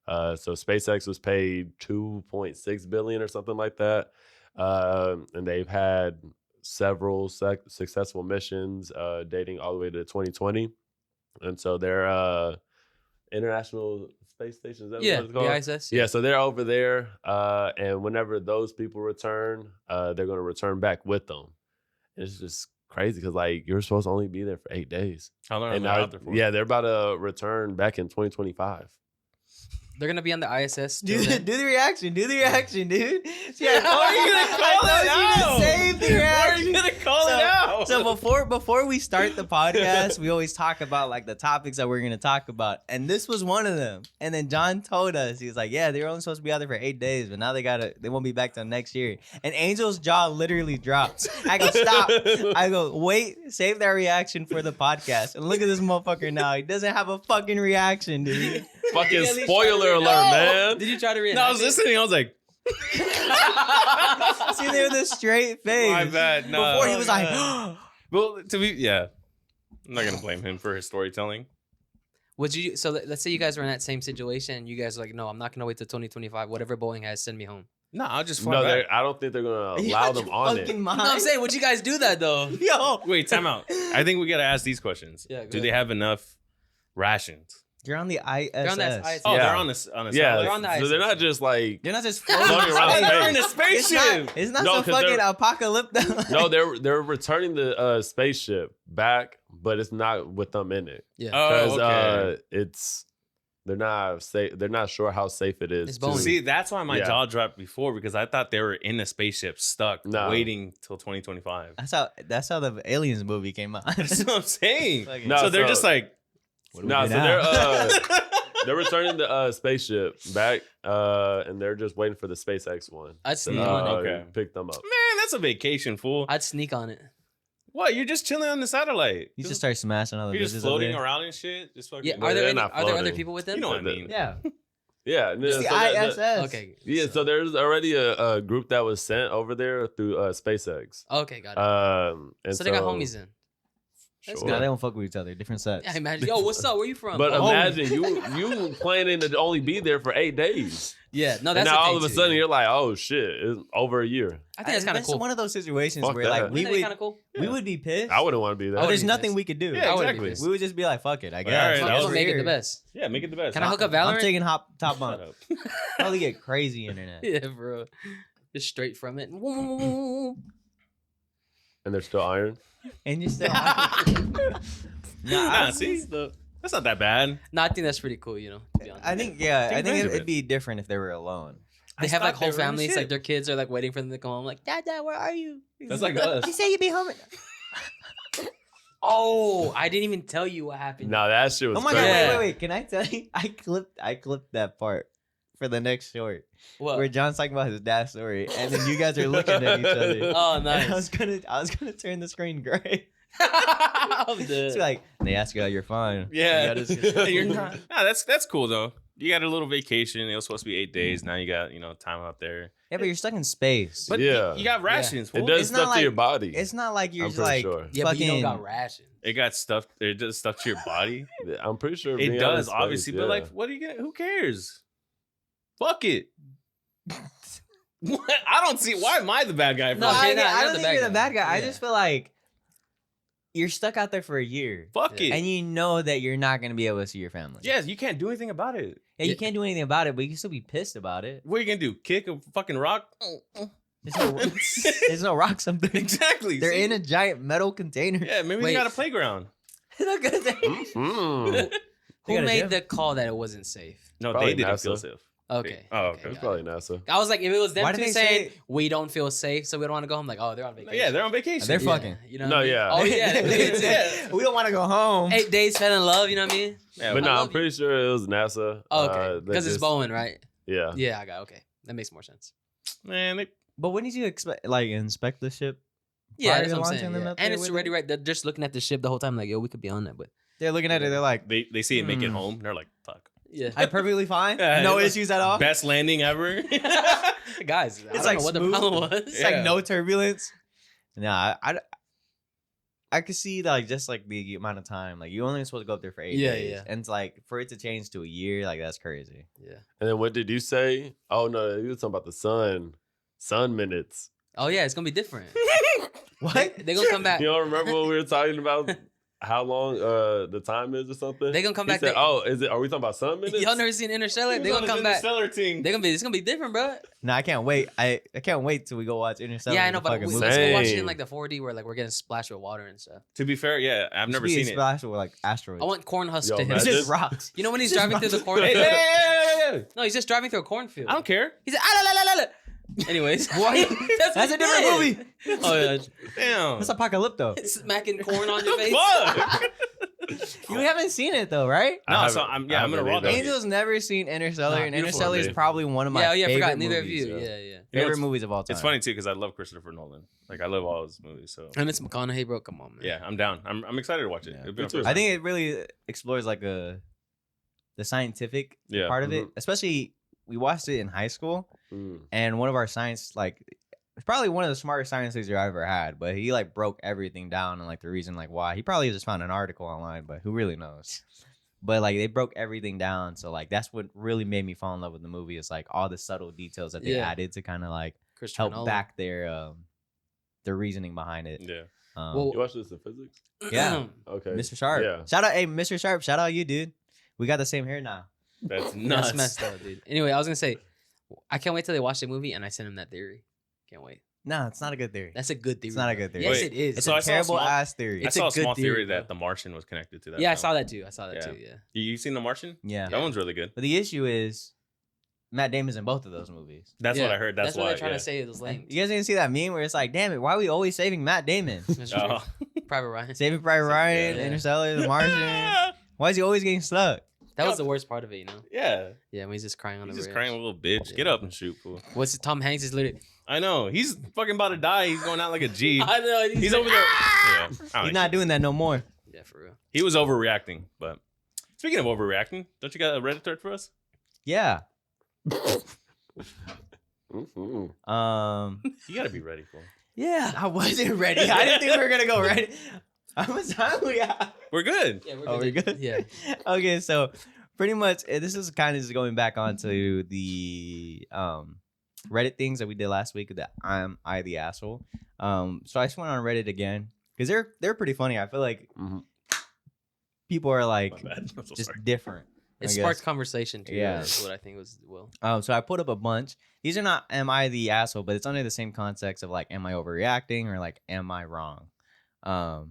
So SpaceX was paid $2.6 billion or something like that. And they've had several successful missions dating all the way to 2020. And so their International Space Station. Is that Yeah, what it's the called? ISS. Yeah, so they're over there, and whenever those people return, they're going to return back with them. It's just crazy because like you're supposed to only be there for 8 days, How long are and they now, out there for? yeah, they're about to return back in 2025. They're gonna be on the ISS. Do till then. the reaction. Do the reaction, dude. See, I How are you gonna call it out? Save the reaction. call So before we start the podcast, we always talk about like the topics that we're gonna talk about, and this was one of them. And then John told us, he was like, "Yeah, they were only supposed to be out there for 8 days, but now they won't be back till next year." And Angel's jaw literally drops. I go, "Stop!" I go, "Wait, save that reaction for the podcast." And look at this motherfucker now. He doesn't have a fucking reaction, dude. Fucking spoiler alert, man. Did you try to react? No, I was listening. I was like, See there with a straight face. my bad. No. Before he was like, well, I'm not gonna blame him for his storytelling. Would you? So let's say you guys were in that same situation, and you guys are like, "No, I'm not gonna wait till 2025. Whatever Boeing has, send me home." No, I'll just fly No, back. I don't think they're going to "You allow out them your on fucking it. mind?" No, I'm saying, would you guys do that though? Yo, Wait, time out. I think we gotta ask these questions. Yeah, go Do they ahead. have enough rations? you're on the ISS. They're on that ISS. Oh, Yeah. they're on a Yeah, They're on the so they're ISS. not just like You're not just Floating floating around space. space. They're in a It's spaceship. not, it's not No, so 'cause fucking they're- apocalyptic. no, they're returning the spaceship back, but it's not with them in it Yeah. because Oh, okay. they're not safe. They're not sure how safe it is. It's to- Boeing. See, that's why my Yeah. jaw dropped before because I thought they were in a spaceship stuck No. waiting till 2025. That's how the Aliens movie came out. That's what I'm saying. Fucking- No, so they're so- just like, What do we No, do so now? they're returning the spaceship back, and they're just waiting for the SpaceX one. I'd to, sneak on it. Okay. pick them up. man, that's a vacation, fool. I'd sneak on it. What? You're just chilling on the satellite. You just start smashing all the You're just bitches floating over there. around and shit. Just fucking. Yeah. But Are they're there not other floating. people with them? You know what I mean? Yeah, Yeah, and it's then- the so that- ISS. Okay. yeah. So there's already a group that was sent over there through SpaceX. Okay, got it. And so they got homies in. That's Sure. No, they don't fuck with each other. Different sets. Yeah, imagine. Yo, what's up? Where you from? But Oh, imagine you planning to only be there for 8 days, yeah, no, and that's now the all thing, of a too. sudden you're like, oh shit, it's over a year. I think that's kind of cool. one of those situations Fuck where that. like Isn't we that would kind of cool. we would be pissed. I wouldn't want to be there. But I there's wouldn't be nothing pissed. we could do. Yeah, I wouldn't be exactly. pissed. We would just be like, fuck it, I guess. All right, Fuck that it, was let's make it the weird. best. Yeah, make it the best. Can I hook up Valorant? I'm taking top Shut bunk. up. Probably get crazy internet. Yeah, bro. Just straight from it. And they're still iron. And you're still Nah, see, that's not that bad. No, I think that's pretty cool. You know, to be honest. I think I think Benjamin. it'd be different if they were alone. they I have like thought they whole were in families. shit. Like their kids are like waiting for them to come home. Like, Dad, where are you? That's like us. You say you'd be home. Oh, I didn't even tell you what happened. No, that shit was. Oh my crazy. god! Yeah. Wait! Can I tell you? I clipped that part for the next short What? where John's talking about his dad's story, and then you guys are looking at each other. Oh, And nice. I was gonna turn the screen gray. I'm It's dead. like they ask you how you're fine. Yeah, You gotta- you're not. Nah, that's cool though. You got a little vacation. It was supposed to be 8 days. Now you got time out there. Yeah, but you're stuck in space. But Yeah. you got rations. It fool. does It's not stuff to like- your body. it's not like you're I'm just pretty like sure. Yeah, but you don't got fucking- rations. It got stuff. It does stuff to your body. I'm pretty sure It being out in does, space, obviously. But yeah. like, what are you gonna? Who cares? Fuck it. What? I don't see. Why am I the bad guy? For No, this? I, you're not- I you're don't the think bad you're the guy. bad guy. I Yeah. just feel like you're stuck out there for a year, Fuck Yeah. it. and you know that you're not gonna be able to see your family. Yes, you can't do anything about it. Yeah, you Yeah. can't do anything about it, but you can still be pissed about it. What are you gonna do? Kick a fucking rock? There's no, there's no rocks up there. Exactly. They're see? in a giant metal container. Yeah, maybe Wait. they got a playground. They're not gonna say- Mm. They Who got a made gym. the call that it wasn't safe? No, Probably they didn't NASA. feel safe. Okay. Oh, okay. got It's it. probably NASA. I was like, if it was them Why did two they saying say- we don't feel safe, so we don't want to go home, like, oh, they're on vacation. Yeah, they're on vacation. They're Yeah, fucking. You know? No, what I mean? yeah. Oh yeah. Yeah. We don't want to go home. 8 days fell in love. You know what I mean? Yeah, But I no, I'm love you. pretty sure it was NASA. Oh, that okay. Because it's just- Boeing, right? Yeah. Yeah, I got okay. That makes more sense. man, they, But wouldn't you expect like inspect the ship? Yeah, Prior that's to what I'm launching saying. them Yeah. up there And it's with already it? right. They're just looking at the ship the whole time, like, yo, we could be on that, but They're looking at it. They're like, they see it make it Hmm. home. They're like, fuck. yeah. I'm perfectly fine. Yeah, No it's issues at all. Best landing ever. Guys, I It's don't like know what smooth. the problem was. It's Yeah. like no turbulence. Nah, I could see like just like the amount of time. Like you only supposed to go up there for 8 Yeah, days. yeah. And it's like for it to change to a year, like that's crazy. Yeah. And then what did you say? Oh no, you were talking about the sun minutes. Oh yeah, it's gonna be different. What? They gonna come back. You don't remember what we were talking about? how long the time is or something? They gonna come He back. said, "Oh, is it? Are we talking about some minutes?" Y'all never seen Interstellar? They gonna come back. Team. It's gonna be different, bro. No, I can't wait. I can't wait till we go watch Interstellar. Yeah, I the know, but fucking movie. let's go watch it in Same. like the 4D where like we're getting splashed with water and stuff. To be fair, yeah, I've It never should be seen it. splashed with like asteroids. I want corn husks Yo, to hit. man, It's Him. just rocks. You know when he's It's just driving through the rocks. cornfield? Hey. No, he's just driving through a cornfield. I don't care. He's like, ah, la, la, la, la. Anyways, What? That's That's a different movie. Oh yeah, Damn. That's Apocalypto. smacking corn on your face. Fuck. You haven't seen it though, right? I No, haven't- so I'm I gonna haven't raw either. dog it. Angel's never seen Interstellar, Nah, and beautiful Interstellar is movie. probably one of my Yeah, I favorite forgot. Neither of movies. you. yeah. Yeah. You know, Favorite it's- movies of all time. It's funny too because I love Christopher Nolan. Like I love all his movies. So And it's McConaughey, bro. Come on, man. yeah, I'm down. I'm excited to watch it. Yeah. It'll be Me my too. first I time. think it really explores like the scientific Yeah. part of it, especially we watched it in high school, Mm. and one of our science it's probably one of the smartest science teachers I ever had, but he like broke everything down and like the reason like why. He probably just found an article online, but who really knows? But like they broke everything down, so like that's what really made me fall in love with the movie. Is like all the subtle details that they Yeah. added to kind of like Christopher help Nolan. back their reasoning behind it. Yeah. Well, You watch this in physics? Yeah. Okay. Mr. Sharp, Yeah. shout out, hey Mr. Sharp, shout out you, dude. We got the same hair now. That's nuts. That's messed up, dude. Anyway, I was gonna say, I can't wait till they watch the movie and I send him that theory. Can't wait. No, it's not a good theory. That's a good theory. It's not a bro. good theory. Yes, Wait, it is. It's so a I saw a terrible small- ass theory. I It's saw a a small good theory theory, that bro. The Martian was connected to that. Yeah, I film. saw that too. Yeah. Yeah. You seen The Martian? Yeah. That one's really good. But the issue is Matt Damon's in both of those movies. That's Yeah, what I heard. That's what why. they're trying yeah. to say. It was lame. You guys didn't see that meme where it's like, damn it, why are we always saving Matt Damon? That's true. Oh. Private Ryan. Saving Private Ryan, Yeah. Interstellar, The Martian. Why is he always getting stuck? That was the worst part of it, you know. Yeah. Yeah, when he's just crying on He's the just bridge. crying a little bitch. Yeah. Get up and shoot, fool. What's Tom Hanks is literally. I know. He's fucking about to die. He's going out like a G. I know. He's over there. Yeah. I don't He's like not shit. doing that no more. Yeah, for real. He was overreacting. But speaking of overreacting, don't you got a Reddit thread for us? Yeah. Mhm. You got to be ready for him. Yeah, I wasn't ready. I didn't think we were gonna go ready. I was hungry. We're good. Yeah, Oh, we're good? Yeah. Okay, so pretty much this is kind of just going back onto the Reddit things that we did last week that I the asshole. So I just went on Reddit again because they're pretty funny. I feel like Mhm. people are My like bad. I'm so just sorry. different. It I sparked guess. conversation too. Yeah. That's what I think was Will. So I put up a bunch. These are not am I the asshole, but it's under the same context of like am I overreacting or like am I wrong? I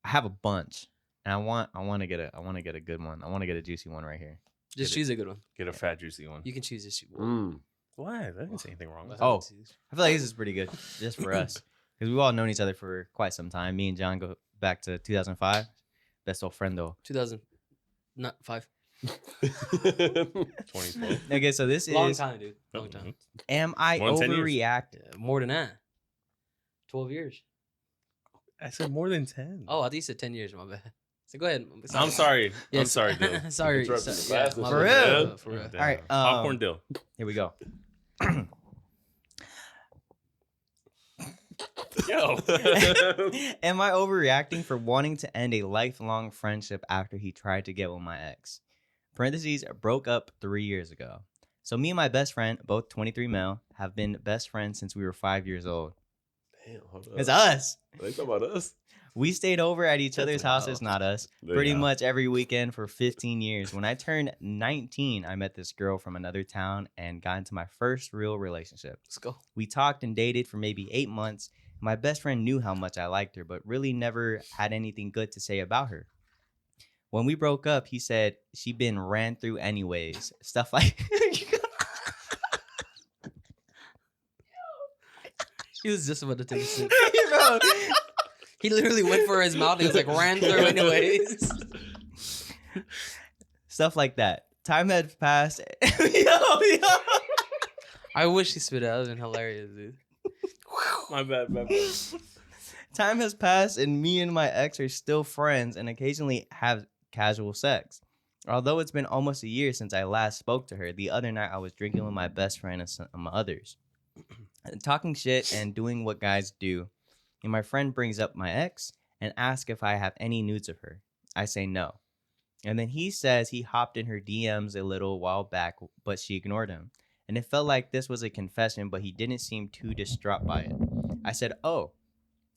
have a bunch, and I want to get a good one. I want to get a juicy one right here. Just Get it. choose a good one. Get a fat, juicy one. You can choose this. Mm. What? I didn't say anything wrong. Oh. I feel like this is pretty good just for us because we've all known each other for quite some time. Me and John go back to 2005. Best old friendo. 2005. 2012. Okay, so this Long is time, dude. Long time. am I More than 10 years. overreacting? Yeah, more than that. 12 years. I said more than 10. Oh, I think you said 10 years. My bad. So go ahead. I'm sorry. I'm Yes. sorry, Dill. sorry. Interrupted so- the classes. my For bad. real? For real. Damn. All right, Popcorn Dill. Here we go. Yo. Am I overreacting for wanting to end a lifelong friendship after he tried to get with my ex? Parentheses, broke up 3 years ago. So me and my best friend, both 23 male, have been best friends since we were 5 years old. Damn, hold up. It's us. They talking about us? We stayed over at each That's other's wild. houses, not us, They pretty are. much every weekend for 15 years. When I turned 19, I met this girl from another town and got into my first real relationship. Let's go. We talked and dated for maybe 8 months. My best friend knew how much I liked her, but really never had anything good to say about her. When we broke up, he said she'd been ran through anyways. Stuff like He was just about to take a sip. Bro, He literally went for his mouth. He was like, ran through anyways. stuff like that. Time had passed. yo. I wish he spit it out. That would have been hilarious, dude. My bad. Time has passed, and me and my ex are still friends and occasionally have casual sex. Although it's been almost a year since I last spoke to her, the other night I was drinking with my best friend and some others, talking shit and doing what guys do. And my friend brings up my ex and asks if I have any nudes of her. I say no. And then he says he hopped in her DMs a little while back, but she ignored him. And it felt like this was a confession, but he didn't seem too distraught by it. I said, oh.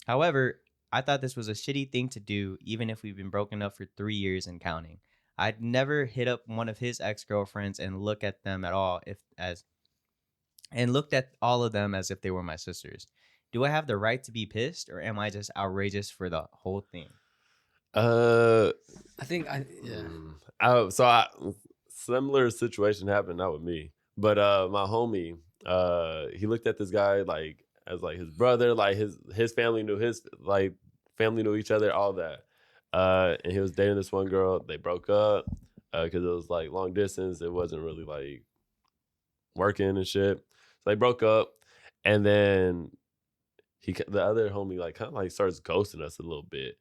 However, I thought this was a shitty thing to do, even if we've been broken up for 3 years and counting. I'd never hit up one of his ex-girlfriends and look at them at all looked at all of them as if they were my sisters. Do I have the right to be pissed, or am I just outrageous for the whole thing? Uh, I think yeah. Similar situation happened not with me, but my homie, he looked at this guy like as like his brother, like his family knew each other, all that. And he was dating this one girl. They broke up because it was like long distance. It wasn't really like working and shit. So they broke up, and then the other homie like kind of like starts ghosting us a little bit.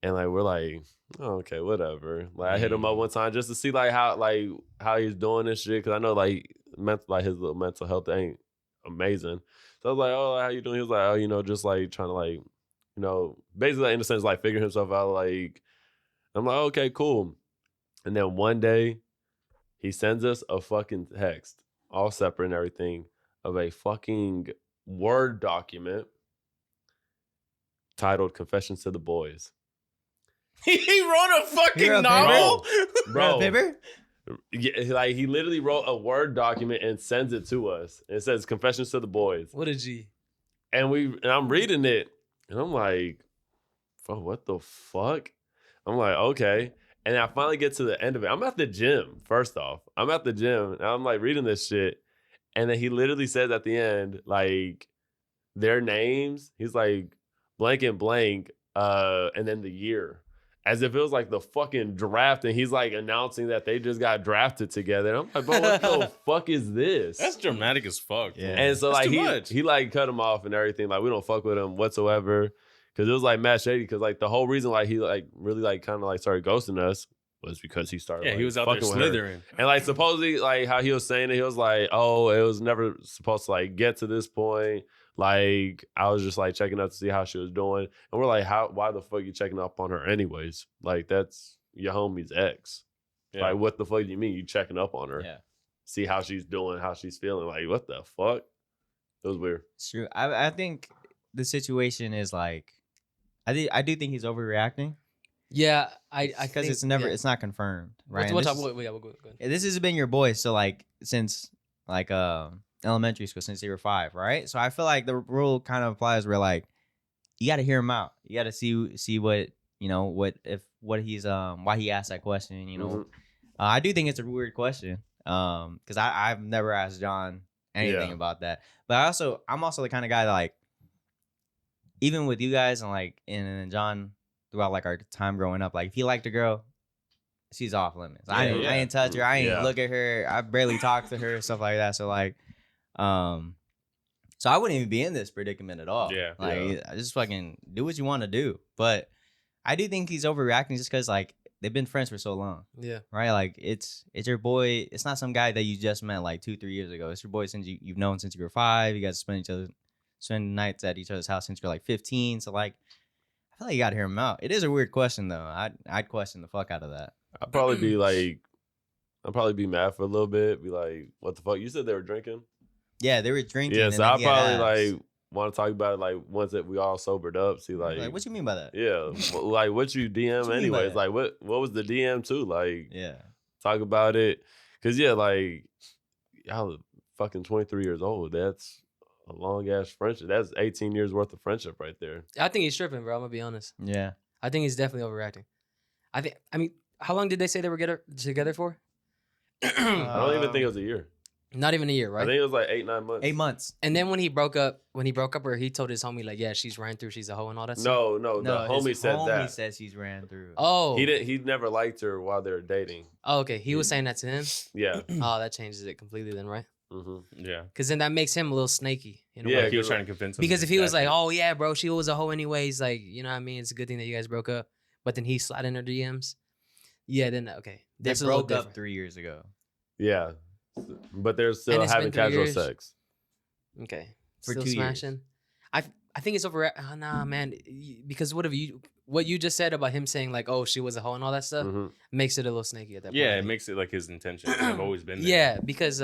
And like we're like, oh, okay, whatever. Like I hit him up one time just to see like how he's doing this shit, because I know like his little mental health ain't amazing. So I was like, oh, how you doing? He was like, oh, just like trying to like, basically like, in a sense like figuring himself out. Like I'm like, okay, cool. And then one day he sends us a fucking text, all separate and everything, of a fucking Word document titled "Confessions to the Boys." He wrote a fucking You're a novel? Bro, Bibber? yeah, like he literally wrote a Word document and sends it to us. It says "Confessions to the Boys," What a G. and I'm reading it, and I'm like, "Bro, what the fuck?" I'm like, okay, and I finally get to the end of it. I'm at the gym. First off, I'm at the gym, and I'm like reading this shit, and then he literally says at the end, like, their names. He's like blank and blank, and then the year. As if it was like the fucking draft, and he's like announcing that they just got drafted together. And I'm like, bro, what the fuck is this? That's dramatic as fuck. Yeah. Bro. And so That's like too much. he like cut him off and everything. Like we don't fuck with him whatsoever, because it was like mad shady. Because like the whole reason like he like really like kind of like started ghosting us was because he started. Yeah, like, he was out there fucking with her. slithering. And like supposedly like how he was saying it, he was like, oh, it was never supposed to like get to this point. Like I was just like checking up to see how she was doing, and we're like, why the fuck you checking up on her anyways? Like that's your homie's ex. Yeah. Like what the fuck do you mean you checking up on her? Yeah. See how she's doing, how she's feeling. Like what the fuck? It was weird. It's true. I think the situation is like, I do think he's overreacting Yeah, I because think, it's never, yeah. it's not confirmed, right? We'll And talk. this, We'll go ahead. this has been your boy, so like since like elementary school, since you were 5, right? So I feel like the rule kind of applies where like you got to hear him out. You got to see what what he's why he asked that question. Mhm. I do think it's a weird question because I've never asked John anything Yeah. about that. But I'm also the kind of guy that like, even with you guys and like and John throughout like our time growing up, like if he liked a girl, she's off limits. I Yeah. ain't touch her. I ain't Yeah. look at her. I barely talk to her, stuff like that. So like, so I wouldn't even be in this predicament at all. Yeah. Like Yeah. I just fucking do what you want to do. But I do think he's overreacting just because like they've been friends for so long, Yeah. right? Like it's your boy. It's not some guy that you just met like 2-3 years ago. It's your boy since you've known since you were 5. You guys spend nights at each other's house since you're like 15. So like, I feel like you got to hear him out. It is a weird question though. I'd question the fuck out of that. I'd probably be mad for a little bit. Be like, what the fuck? You said they were drinking? Yeah, they were drinking. Yeah, and so then I he had probably abs. like want to talk about it like once that we all sobered up. See like What you mean by that? yeah, like what you DM What you mean by anyways? that? Like what was the DM too? Like Yeah. talk about it, cause yeah, like y'all are fucking 23 years old. That's a long ass friendship. That's 18 years worth of friendship right there. I think he's tripping, bro. I'm gonna be honest. Yeah. I think he's definitely overreacting. I mean, how long did they say they were together for? I don't even think it was a year. Not even a year, I right? think it was like 8-9 months. 8 months. And then when he broke up with her, he told his homie like, yeah, she's ran through, she's a hoe and all that stuff. No, the homie his said homie that. says he's ran through. Oh, He never liked her while they were dating. Oh, okay. He was saying that to him. Yeah. Oh, that changes it completely then, right? hmm Yeah. Because then that makes him a little snaky. In a Yeah, way. Like he was trying to convince him. Because to if he was back like, it. oh yeah, bro, she was a hoe anyways, like, you know what I mean? It's a good thing that you guys broke up. But then he slid in her DMs. Yeah, then okay. They That's a little broke up different. 3 years ago. Yeah. But they're still And it's having been 3 casual years? sex. Okay. For Still 2 years. smashing. I think it's over. Nah, man. Because what you just said about him saying like, oh, she was a hoe and all that stuff Mhm. makes it a little snaky at that point. Yeah, I it think. makes it like his intentions have always been there. Yeah, because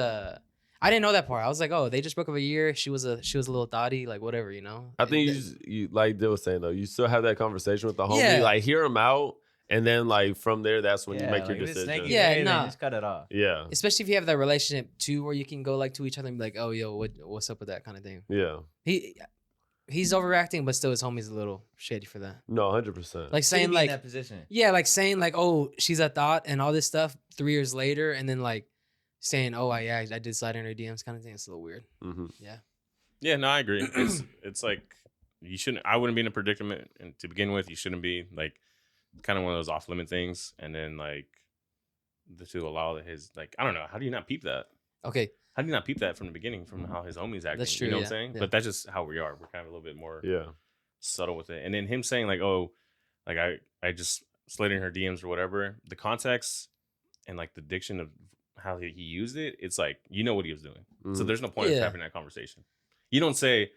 I didn't know that part. I was like, oh, they just broke up a year. She was a little thotty, like whatever, you know. I think And you like Dill was saying though, you still have that conversation with the homie, Yeah. like hear him out, and then like from there, that's when you Yeah, make your like, if it's decision. snaky Yeah, there, then nah. just cut it off. Yeah, especially if you have that relationship too, where you can go like to each other and be like, oh, yo, what's up with that kind of thing. yeah, He's overreacting, but still his homie's a little shady for that. no, 100%. Like saying Shouldn't be in like, that position. yeah, like saying like, oh, she's a thought and all this stuff 3 years later, and then like saying, oh, I did slide in her DMs kind of thing. It's a little weird. Mm-hmm. Yeah, no, I agree. It's like you shouldn't. I wouldn't be in a predicament and to begin with. You shouldn't be like kind of one of those off limit things, and then like to allow his like I don't know. How do you not peep that? Okay, How do you not peep that from the beginning from how his homie's acting? That's true, You know what yeah, I'm saying? yeah. But that's just how we are. We're kind of a little bit more Yeah, subtle with it. And then him saying like, oh, like I just slid in her DMs or whatever. The context and like the diction of how he used it, it's like you know what he was doing. So Mhm. there's no point of Yeah. having that conversation. You don't say,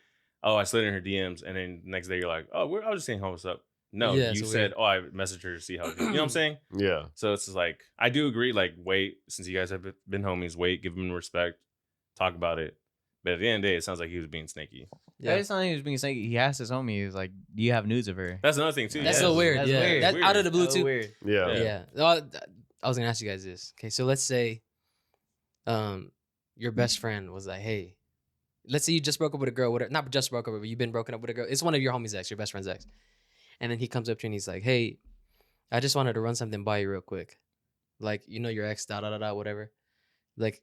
oh, I slid in her DMs, and then the next day you're like, oh, I was just saying, how what's up? No, Yeah, you it's said, weird. oh, I messaged her to see how. You know what I'm saying? yeah, So it's just like I do agree. Like, wait, since you guys have been homies, wait, give him respect, talk about it. But at the end of the day, it sounds like he was being snaky. Yeah, it's not like he was being snaky. He asked his homie, he was like, "Do you have nudes of her?" That's another thing too. That's yeah. so weird. That's yeah, weird. That's out of the blue That's too. weird. yeah, Yeah. I was gonna ask you guys this. Okay, so let's say, your best friend was like, hey, let's say you just broke up with a girl, whatever, not just broke up, but you've been broken up with a girl. It's one of your homies' ex, your best friend's ex, and then he comes up to you and he's like, hey, I just wanted to run something by you real quick, like you know your ex, whatever, like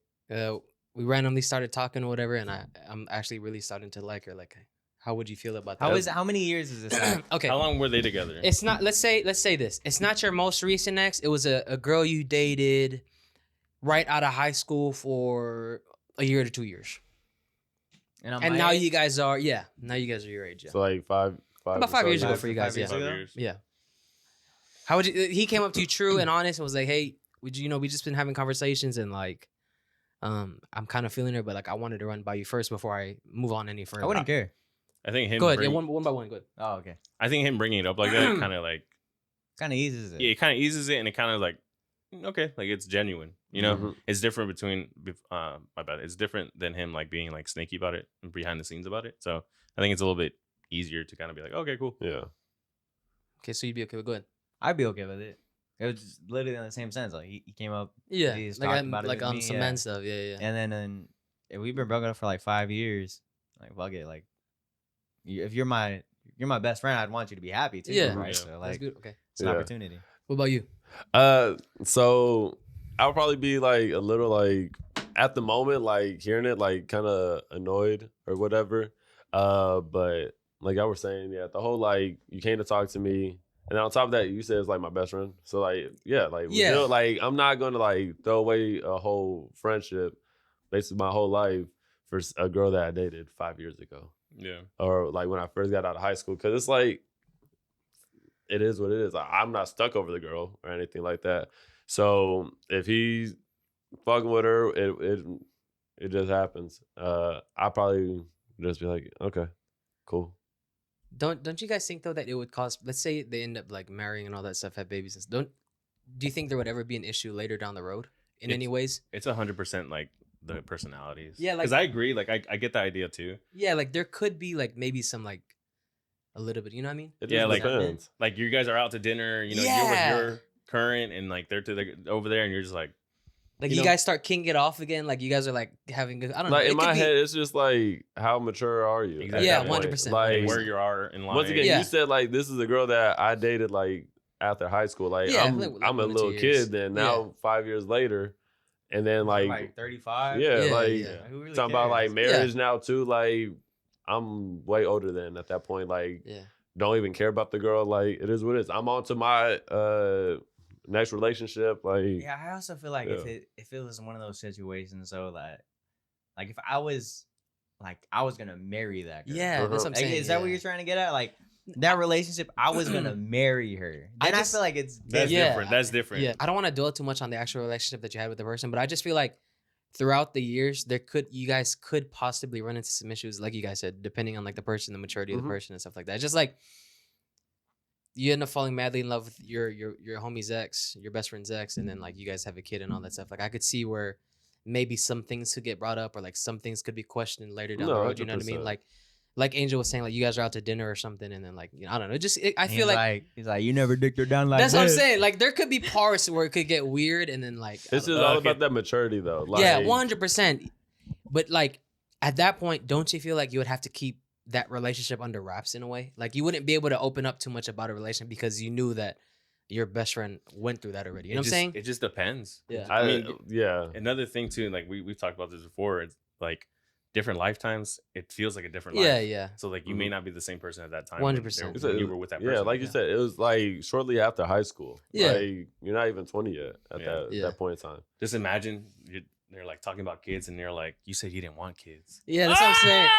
we randomly started talking or whatever, and I'm actually really starting to like her. Like, how would you feel about that? How many years is this? Like? Okay. How long were they together? It's not. Let's say this. It's not your most recent ex. It was a girl you dated right out of high school for a year to 2 years, And, I'm and like, now you guys are now you guys are your age. Yeah. So like five About 5 or so years ago years. for you guys. Yeah. 5 years. Yeah. How would you? He came up to you true and honest and was like, hey, would you we just been having conversations and like, I'm kind of feeling her, but like I wanted to run by you first before I move on any further. I wouldn't care. I think him. Go ahead. Yeah, bring- one by one. Good. Oh, okay. I think him bringing it up like that kind of like Kind of eases it. yeah, it kind of eases it, and it kind of like okay, like it's genuine. You know, Mhm. it's different between my bad. It's different than him like being like snaky about it and behind the scenes about it. So I think it's a little bit easier to kind of be like, okay, cool. Yeah, Okay, so you'd be okay with good. I'd be okay with it. It was just literally in the same sense. Like he came up, Yeah, He's like talked about it like with on me, some yeah. men stuff. Yeah, yeah. and then we've been broken up for like 5 years. Like fuck it. Like if you're my best friend, I'd want you to be happy too. Yeah. Right. Yeah. So That's like good. Okay. it's an Yeah. opportunity. What about you? So I'll probably be like a little like at the moment, like hearing it, like kind of annoyed or whatever. But like I was saying, yeah, the whole like you came to talk to me, and then on top of that, you said it's like my best friend. So like, yeah, like we Yeah. still, like I'm not gonna like throw away a whole friendship, basically my whole life for a girl that I dated 5 years ago, Yeah. or like when I first got out of high school, because it's like it is what it is. I'm not stuck over the girl or anything like that. So if he's fucking with her, it just happens. I probably just be like, okay, cool. Don't you guys think though that it would cause? Let's say they end up like marrying and all that stuff, have babies. And do you think there would ever be an issue later down the road in any ways? It's 100% like the personalities. Yeah, like- because I agree. Like I get the idea too. Yeah, like there could be like maybe some like a little bit. You know what I mean? It Yeah, just like- depends. Like you guys are out to dinner. You know, Yeah. you're with your current, and like they're over there, and you're just like, Like You you know- guys start kicking it off again. Like you guys are like having good. I don't Like know. in my head, it's just like, how mature are you? at Exactly. Yeah, that point? 100%. Like where you are in line. once again, Yeah. you said like this is a girl that I dated like after high school. Like Yeah, I'm like I'm a 1 or 2 little years. kid then. Now 5 years later, and then like 35. yeah, Yeah, like yeah. Who really talking about like cares? marriage now too. Like I'm way older than at that point. Like Yeah. don't even care about the girl. Like it is what it is. I'm on to my next relationship. Like Yeah, I also feel like Yeah. if it was one of those situations, so that like if I was gonna marry that girl. Yeah, that's what I'm Like, saying. is that what yeah. you're trying to get at? Like that relationship, I was gonna marry her. I Then I, just- feel like it's That's Yeah. different. That's different. Yeah, I don't want to dwell too much on the actual relationship that you had with the person, but I just feel like throughout the years, you guys could possibly run into some issues, like you guys said, depending on like the person, the maturity of the Mhm. person, and stuff like that. It's just like you end up falling madly in love with your homie's ex, your best friend's ex, and then like you guys have a kid and all that stuff. Like I could see where maybe some things could get brought up or like some things could be questioned later down the No, road. You know what I mean? 100%. Like Angel was saying, like you guys are out to dinner or something, and then like I don't know, I feel he's like, you never dicked her down like that's what I'm this." saying. Like there could be parts where it could get weird, and then like I It's don't just know. all Okay. about that maturity, though. Like, Yeah, 100%. But like at that point, don't you feel like you would have to keep that relationship under wraps in a way? Like you wouldn't be able to open up too much about a relationship because you knew that your best friend went through that already. You know what I'm saying? It just depends. Yeah. I mean, yeah. another thing too, like we've talked about this before. It's like different lifetimes. It feels like a different life. Yeah, yeah. So like you may not be the same person at that time. 100%. When you were with that person. Yeah, like you said, it was like shortly after high school. Yeah. Like, you're not even 20 yet at Yeah. that point in time. Just imagine they're like talking about kids, and they're like, "You said you didn't want kids." Yeah, that's what I'm saying.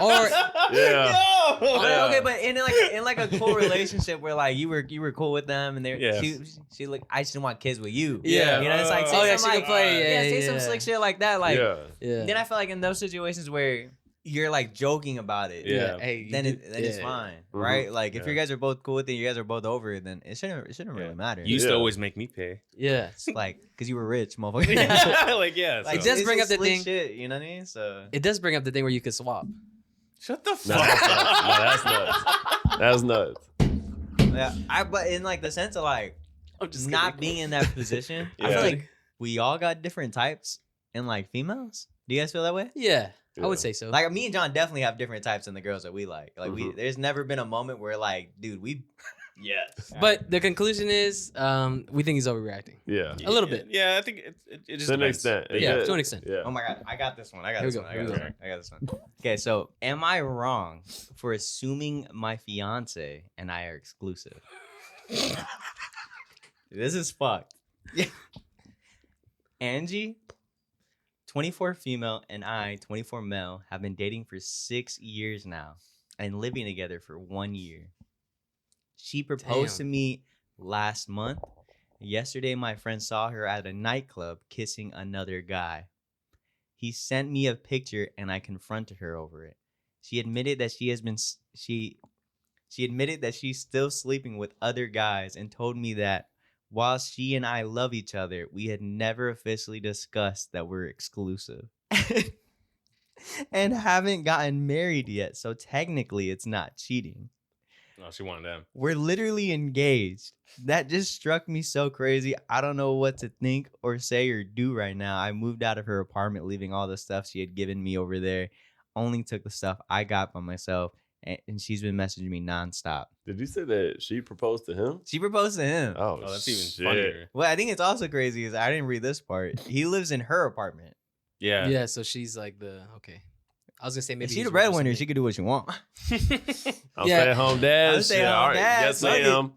Or Yeah. Okay, okay, but in like a cool relationship where like you were cool with them and Yeah. she like I just didn't want kids with you. Yeah. You know, it's like Oh, say yeah, some, she like, could play. yeah, say Yeah, some yeah. slick shit like that. Like yeah. yeah. then I feel like in those situations where you're like joking about it. Yeah. Hey, Then it's yeah. fine, Mhm. right? Like if you Yeah. guys are both cool with it, you guys are both over it, then it shouldn't really Yeah. matter. You used to Yeah. always make me pay. Yeah. It's like because you were rich, motherfucker. Like yeah. Like, It does it's bring just up the slick thing- shit, you know what I mean? So It does bring up the thing where you could swap. Shut the No, fuck that's up. nuts. That's nuts. yeah, but in like the sense of like I'm just not being in that position, I Yeah. feel like we all got different types in like females. Do you guys feel that way? Yeah, I Yeah. would say so. Like me and John definitely have different types in the girls that we like. Like Mhm. there's never been a moment where like, dude, we Yes. but the conclusion is, we think he's overreacting. Yeah. A little bit. Yeah, I think it just To an depends. extent. Yeah, It- to an extent. Yeah. Oh my god, I got this one. I got Here we this go, one. I here got we this go. one. I got this one. Okay, so am I wrong for assuming my fiance and I are exclusive? This is fucked. Angie, 24 female, and I, 24 male, have been dating for 6 years now and living together for 1 year. She proposed to Damn. me last month. Yesterday, my friend saw her at a nightclub kissing another guy. He sent me a picture and I confronted her over it. She admitted that she admitted that she's still sleeping with other guys and told me that while she and I love each other, we had never officially discussed that we're exclusive. And haven't gotten married yet, so technically it's not cheating. No, she wanted them. We're literally engaged. That just struck me so crazy. I don't know what to think or say or do right now. I moved out of her apartment, leaving all the stuff she had given me over there. Only took the stuff I got by myself, and she's been messaging me nonstop. Did you say that she proposed to him? She proposed to him. Oh, Oh, that's even shit. funnier. What I think it's also crazy is I didn't read this part. He lives in her apartment. Yeah. Yeah, so she's like the I was gonna say maybe If she's he's the breadwinner, representing- she could do what she want. I'm Yeah. stay at home dad. I'm stay shit. at home All right. dad, Yes, fuck it. ma'am.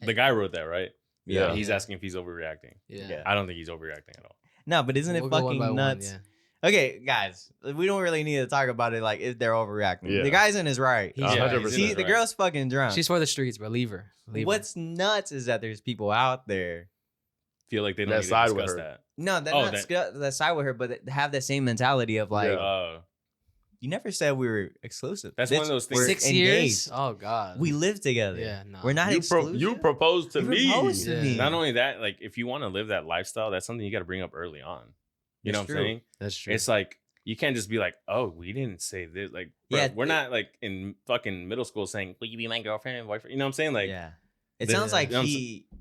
The guy wrote that, right? Yeah. He's asking if he's overreacting. Yeah. Yeah. I don't think he's overreacting at all. No, but isn't it We'll go one by fucking one, nuts? yeah. Okay, guys, we don't really need to talk about it like if they're overreacting. Yeah. The guy's in his right. He's Yeah, right. 100%. See, the right. girl's fucking drunk. She's for the streets, bro. Leave her. Leave her. What's nuts is that there's people out there. Feel like they don't That need to side with discuss her. that. No, they're Oh, not that side with her, but they have that same mentality of like, Yeah. you never said we were exclusive. That's Bitch, one of those things- we're 6 engaged. years? Oh god. We live together. Yeah, no. We're not You, exclusive. you proposed to You me. proposed to Yeah. me. Not only that, like if you want to live that lifestyle, that's something you got to bring up early on. You know That's what I'm true. saying? That's true. It's like you can't just be like, "Oh, we didn't say this." Like, bro, Yeah, we're not like in fucking middle school saying, "Will you be my girlfriend and boyfriend?" You know what I'm saying? Like, Yeah. It the- sounds like you know what I'm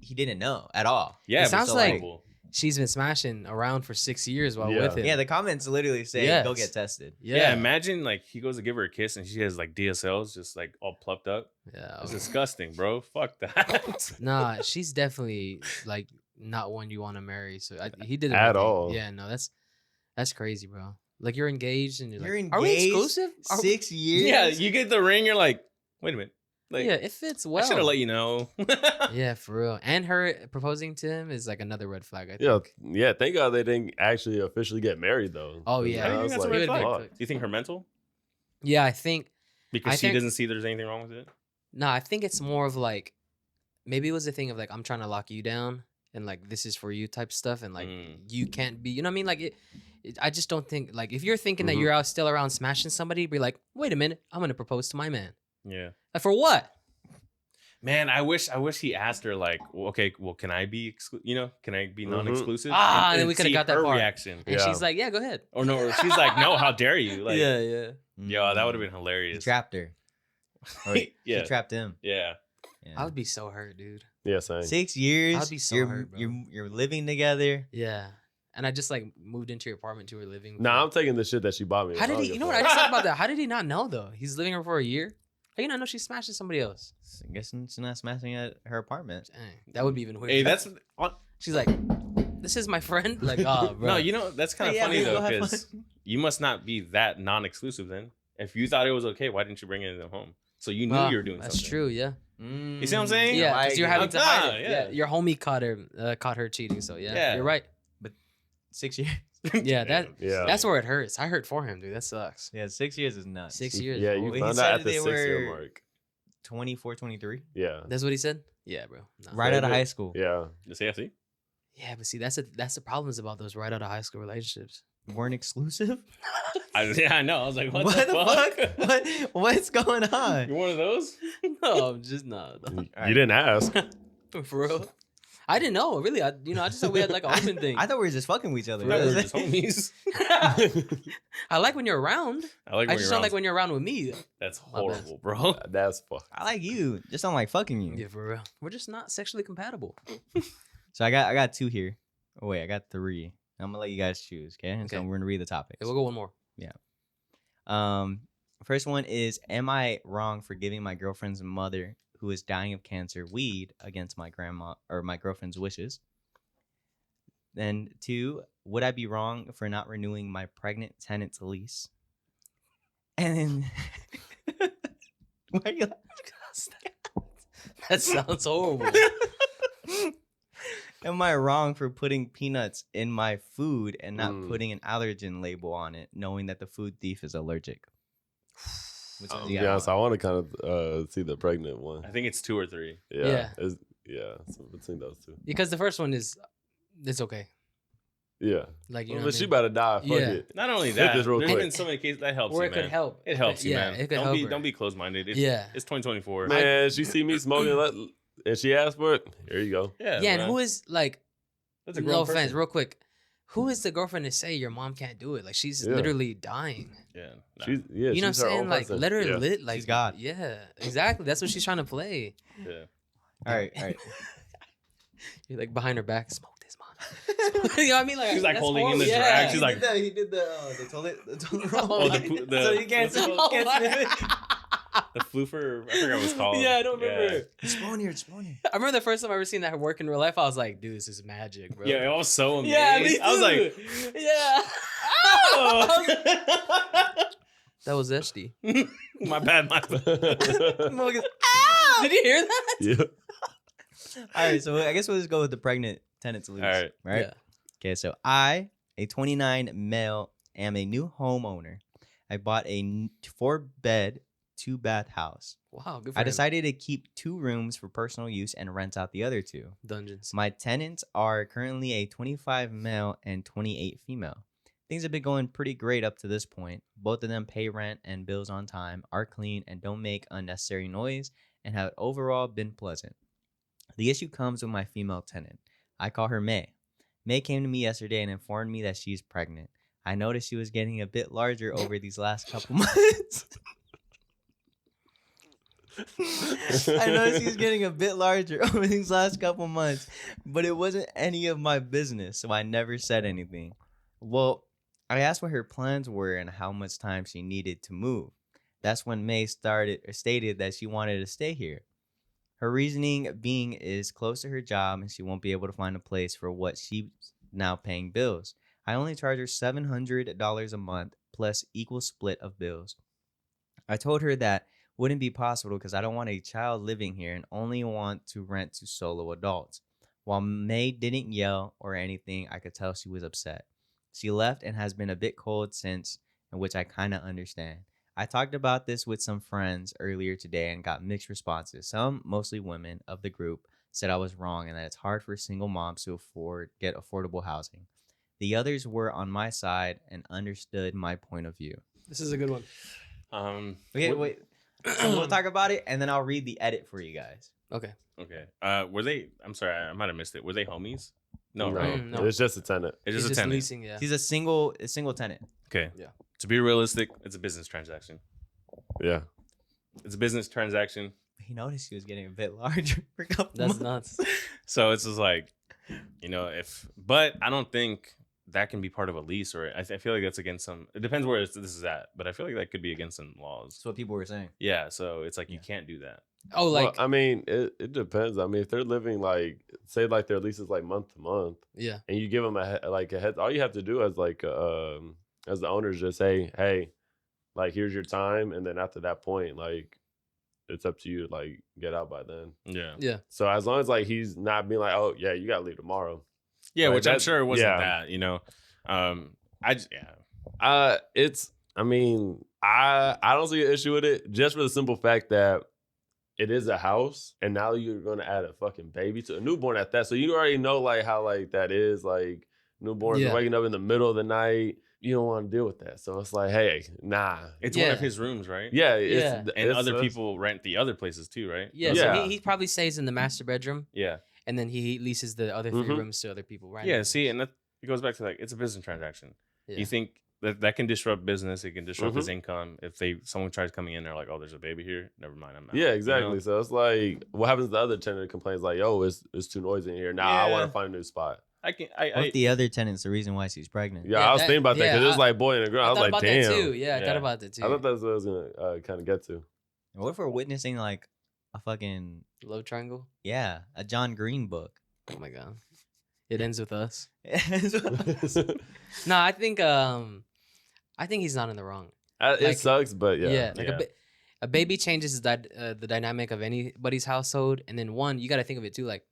he didn't know at all. yeah, It but sounds so, like- cool. she's been smashing around for 6 years while Yeah. with him. Yeah, the comments literally say Yes. go get tested. Yeah. Imagine like he goes to give her a kiss and she has like DSLs just like all plucked up. Yeah. It's disgusting, bro. Fuck that. Nah, she's definitely like not one you want to marry. So he did it At with me. all. Yeah, no, that's crazy, bro. Like you're engaged and You're like, are we engaged? exclusive? Are- 6 years. Yeah, you get the ring. You're like, wait a minute. Like, yeah, it fits well. I should have let you know. Yeah, for real. And her proposing to him is like another red flag. I think. Yeah, yeah. Thank God they didn't actually officially get married though. Oh, yeah. I I think was that's a like, red flag. fuck. Do you think her mental? Yeah, I think. Because I she think- doesn't see there's anything wrong with it. No, I think it's more of like maybe it was a thing of like I'm trying to lock you down and like this is for you type stuff and like you can't be. You know what I mean? Like I just don't think like if you're thinking that Mhm. you're out still around smashing somebody, be like, wait a minute, I'm gonna propose to my man. Yeah. Like, for what? Man, I wish he asked her like, well, okay, well, can I be can I be Mhm. non-exclusive? And then we coulda see got that her part. reaction. And Yeah. she's like, yeah, go ahead. Or no, or she's like, no, how dare you? Like, yeah. yo, that would have been He hilarious. trapped her. Or wait, Yeah. she trapped him. Yeah. Yeah. I would be so hurt, dude. Yeah, same. 6 years. I'd be so you're, hurt, bro. you're living together. Yeah. And I just like moved into your apartment you were living. Nah, I'm taking the shit that she bought me. How I did don't he? give You know a what? I fuck. just thought about that. How did he not know though? He's living her for a year. How you not know she's smashing somebody else? I guess she's not smashing at her apartment. Dang, that would be even weird. Hey, that's She's like, this is my friend. Like, oh, bro. no, you know that's kind of Yeah, funny we though, will have because fun. you must not be that non-exclusive then. If you thought it was okay, why didn't you bring it in home? So you knew you were doing That's something. true. Yeah. You see what I'm saying? Yeah. I Because you're agree. having to hide it. Yeah. Yeah. Your homie caught her cheating. So yeah, Yeah. you're right. 6 years. Yeah. Yeah. That's where it hurts. I hurt for him, dude. That sucks. Yeah, 6 years is nuts. 6 years. Yeah, bro. you Well, he found said out at the they 6-year were- mark. 24, 23. Yeah. That's what he said. Yeah, bro. Nah. Right out of Yeah. high school. Yeah. The CFC? Yeah, but see, that's the problems about those right out of high school relationships. Weren't exclusive? I know. I was like, what, What the fuck? What? What's going on? You're one of those? No, I'm just not. You didn't ask. For real. I didn't know, really. I just thought we had like an open thing. I thought we were just fucking with each other. We were just homies. I like when you're around. I like I when just you're don't around. like when you're around with me. That's My bad. horrible, bro. That's fuck. I like you. Just don't like fucking you. Yeah, for real. We're just not sexually compatible. So I got 2 here. Oh wait, I got 3. I'm gonna let you guys choose, okay? And so Okay. we're gonna read the topics. Okay, we'll go one more. First one is: am I wrong for giving my girlfriend's mother, who is dying of cancer, weed against my grandma or my girlfriend's wishes? Then 2: would I be wrong for not renewing my pregnant tenant's lease? And then, why are you? That sounds horrible. Am I wrong for putting peanuts in my food and not Mm. putting an allergen label on it, knowing that the food thief is allergic? Which one To do you be got? honest, I want to kind of see the pregnant one. I think it's 2 or 3. Yeah. So between those two. Because the first one it's okay. Yeah. Like, you know But what I she mean? better die. Fuck Yeah. it. Not only Hit that, this real there's quick. been so many cases that helps Or you, it could man. help. It helps you, Yeah, man. it could help her. Don't be closed-minded. Yeah. It's 2024. Man, she see me smoking and she asked for it. Here you go. Yeah, Yeah, and man. who is like, That's a no grown offense, person. real quick. Who is the girlfriend to say your mom can't do it? Like, she's Yeah. literally dying. Yeah. Nah. You know You know what I'm she's her own saying? Like, person. let her Yeah. lit. Like, She's God. Yeah, exactly. That's what she's trying to play. Yeah. All right, all right. You're like behind her back, smoke this, mom. You know what I mean? Like, She's, like, that's holding in horrible. the drag. She's like- he did the toilet roll. Oh, the- so you can't, what's it called? can't sniff it. The floofer, I forgot what it's called. Yeah, I don't remember. It's spawn here, it's spawn here. I remember the first time I ever seen that work in real life. I was like, dude, this is magic, bro. Yeah, I was so amazed. Yeah, me too. I was like, yeah. oh. That was Eshty. my bad, my bad. Did you hear that? Yeah. All right, so I guess we'll just go with the pregnant tenant's lease. All right. Yeah. Okay, so I, a 29 male, am a new homeowner. I bought a 4-bed, 2-bath house. Wow, good for I him. decided to keep 2 rooms for personal use and rent out the other 2. Dungeons. My tenants are currently a 25 male and 28 female. Things have been going pretty great up to this point. Both of them pay rent and bills on time, are clean, and don't make unnecessary noise, and have overall been pleasant. The issue comes with my female tenant. I call her May. May came to me yesterday and informed me that she's pregnant. I noticed she was getting a bit larger over these last couple months. I noticed she was getting a bit larger over these last couple months, but it wasn't any of my business, so I never said anything. Well, I asked what her plans were and how much time she needed to move. That's when May stated that she wanted to stay here. Her reasoning being is close to her job and she won't be able to find a place for what she's now paying bills. I only charge her $700 a month plus equal split of bills. I told her that wouldn't be possible because I don't want a child living here and only want to rent to solo adults. While May didn't yell or anything, I could tell she was upset. She left and has been a bit cold since, in which I kind of understand. I talked about this with some friends earlier today and got mixed responses. Some, mostly women of the group, said I was wrong and that it's hard for single moms to get affordable housing. The others were on my side and understood my point of view. This is a good one. Okay, wait. So we'll talk about it and then I'll read the edit for you guys. Okay. Okay. Were they? I'm sorry, I might have missed it. Were they homies? No, No, right? No. it's just a tenant. It's He's just a tenant. leasing. Yeah. He's a single tenant. Okay. Yeah. To be realistic, it's a business transaction. Yeah. It's a business transaction. He noticed he was getting a bit larger for a couple That's months. nuts. So it's just like, but I don't think that can be part of a lease, or I feel like that's against some. It depends where this is at, but I feel like that could be against some laws. That's what people were saying. Yeah, so it's like you Yeah. can't do that. Oh, Well, like I mean, it depends. I mean, if they're living like, say, like their lease is like month to month, yeah. and you give them a head, all you have to do as like as the owners just say, hey, like here's your time, and then after that point, like it's up to you to like get out by then. Yeah, Yeah. So as long as like he's not being like, oh yeah, you gotta leave tomorrow. yeah, Like, which I'm that- sure it wasn't yeah. that. I just It's. I mean, I don't see an issue with it, just for the simple fact that it is a house, and now you're gonna add a fucking baby to a newborn at that. So you already know like how like that is, like newborns Yeah. are waking up in the middle of the night. You don't want to deal with that. So it's like, hey, nah. it's one of Yeah. his rooms, right? Yeah, Yeah. And other it's- people rent the other places too, right? Yeah. Yeah. So he probably stays in the master bedroom, Yeah, and then he leases the other 3 Mhm. rooms to other people. Right. yeah. See, and that it goes back to like it's a business transaction. Yeah. You think that can disrupt business? It can disrupt his Mhm. income if someone tries coming in, they're like, oh, there's a baby here. Never mind, I'm out. Yeah, You exactly. know? So it's like, what happens if the other tenant complains like, yo, it's too noisy in here. Nah, I want Yeah. to find a new spot. I can. What if the other tenant's the reason why she's pregnant? Yeah, Yeah, I was that- thinking about that yeah, because it was I- like boy in the ground. I I was thought like, about damn. that too. Yeah, I Yeah. thought about that too. I thought that's what I was gonna kind of get to. What if we're witnessing like a fucking Love triangle. a John Green book? Oh my god. It ends with us. It No, I think he's not in the wrong. It Like- sucks, but yeah. Yeah, like Yeah. a baby changes that the dynamic of anybody's household, and then one, you got to think of it too. Like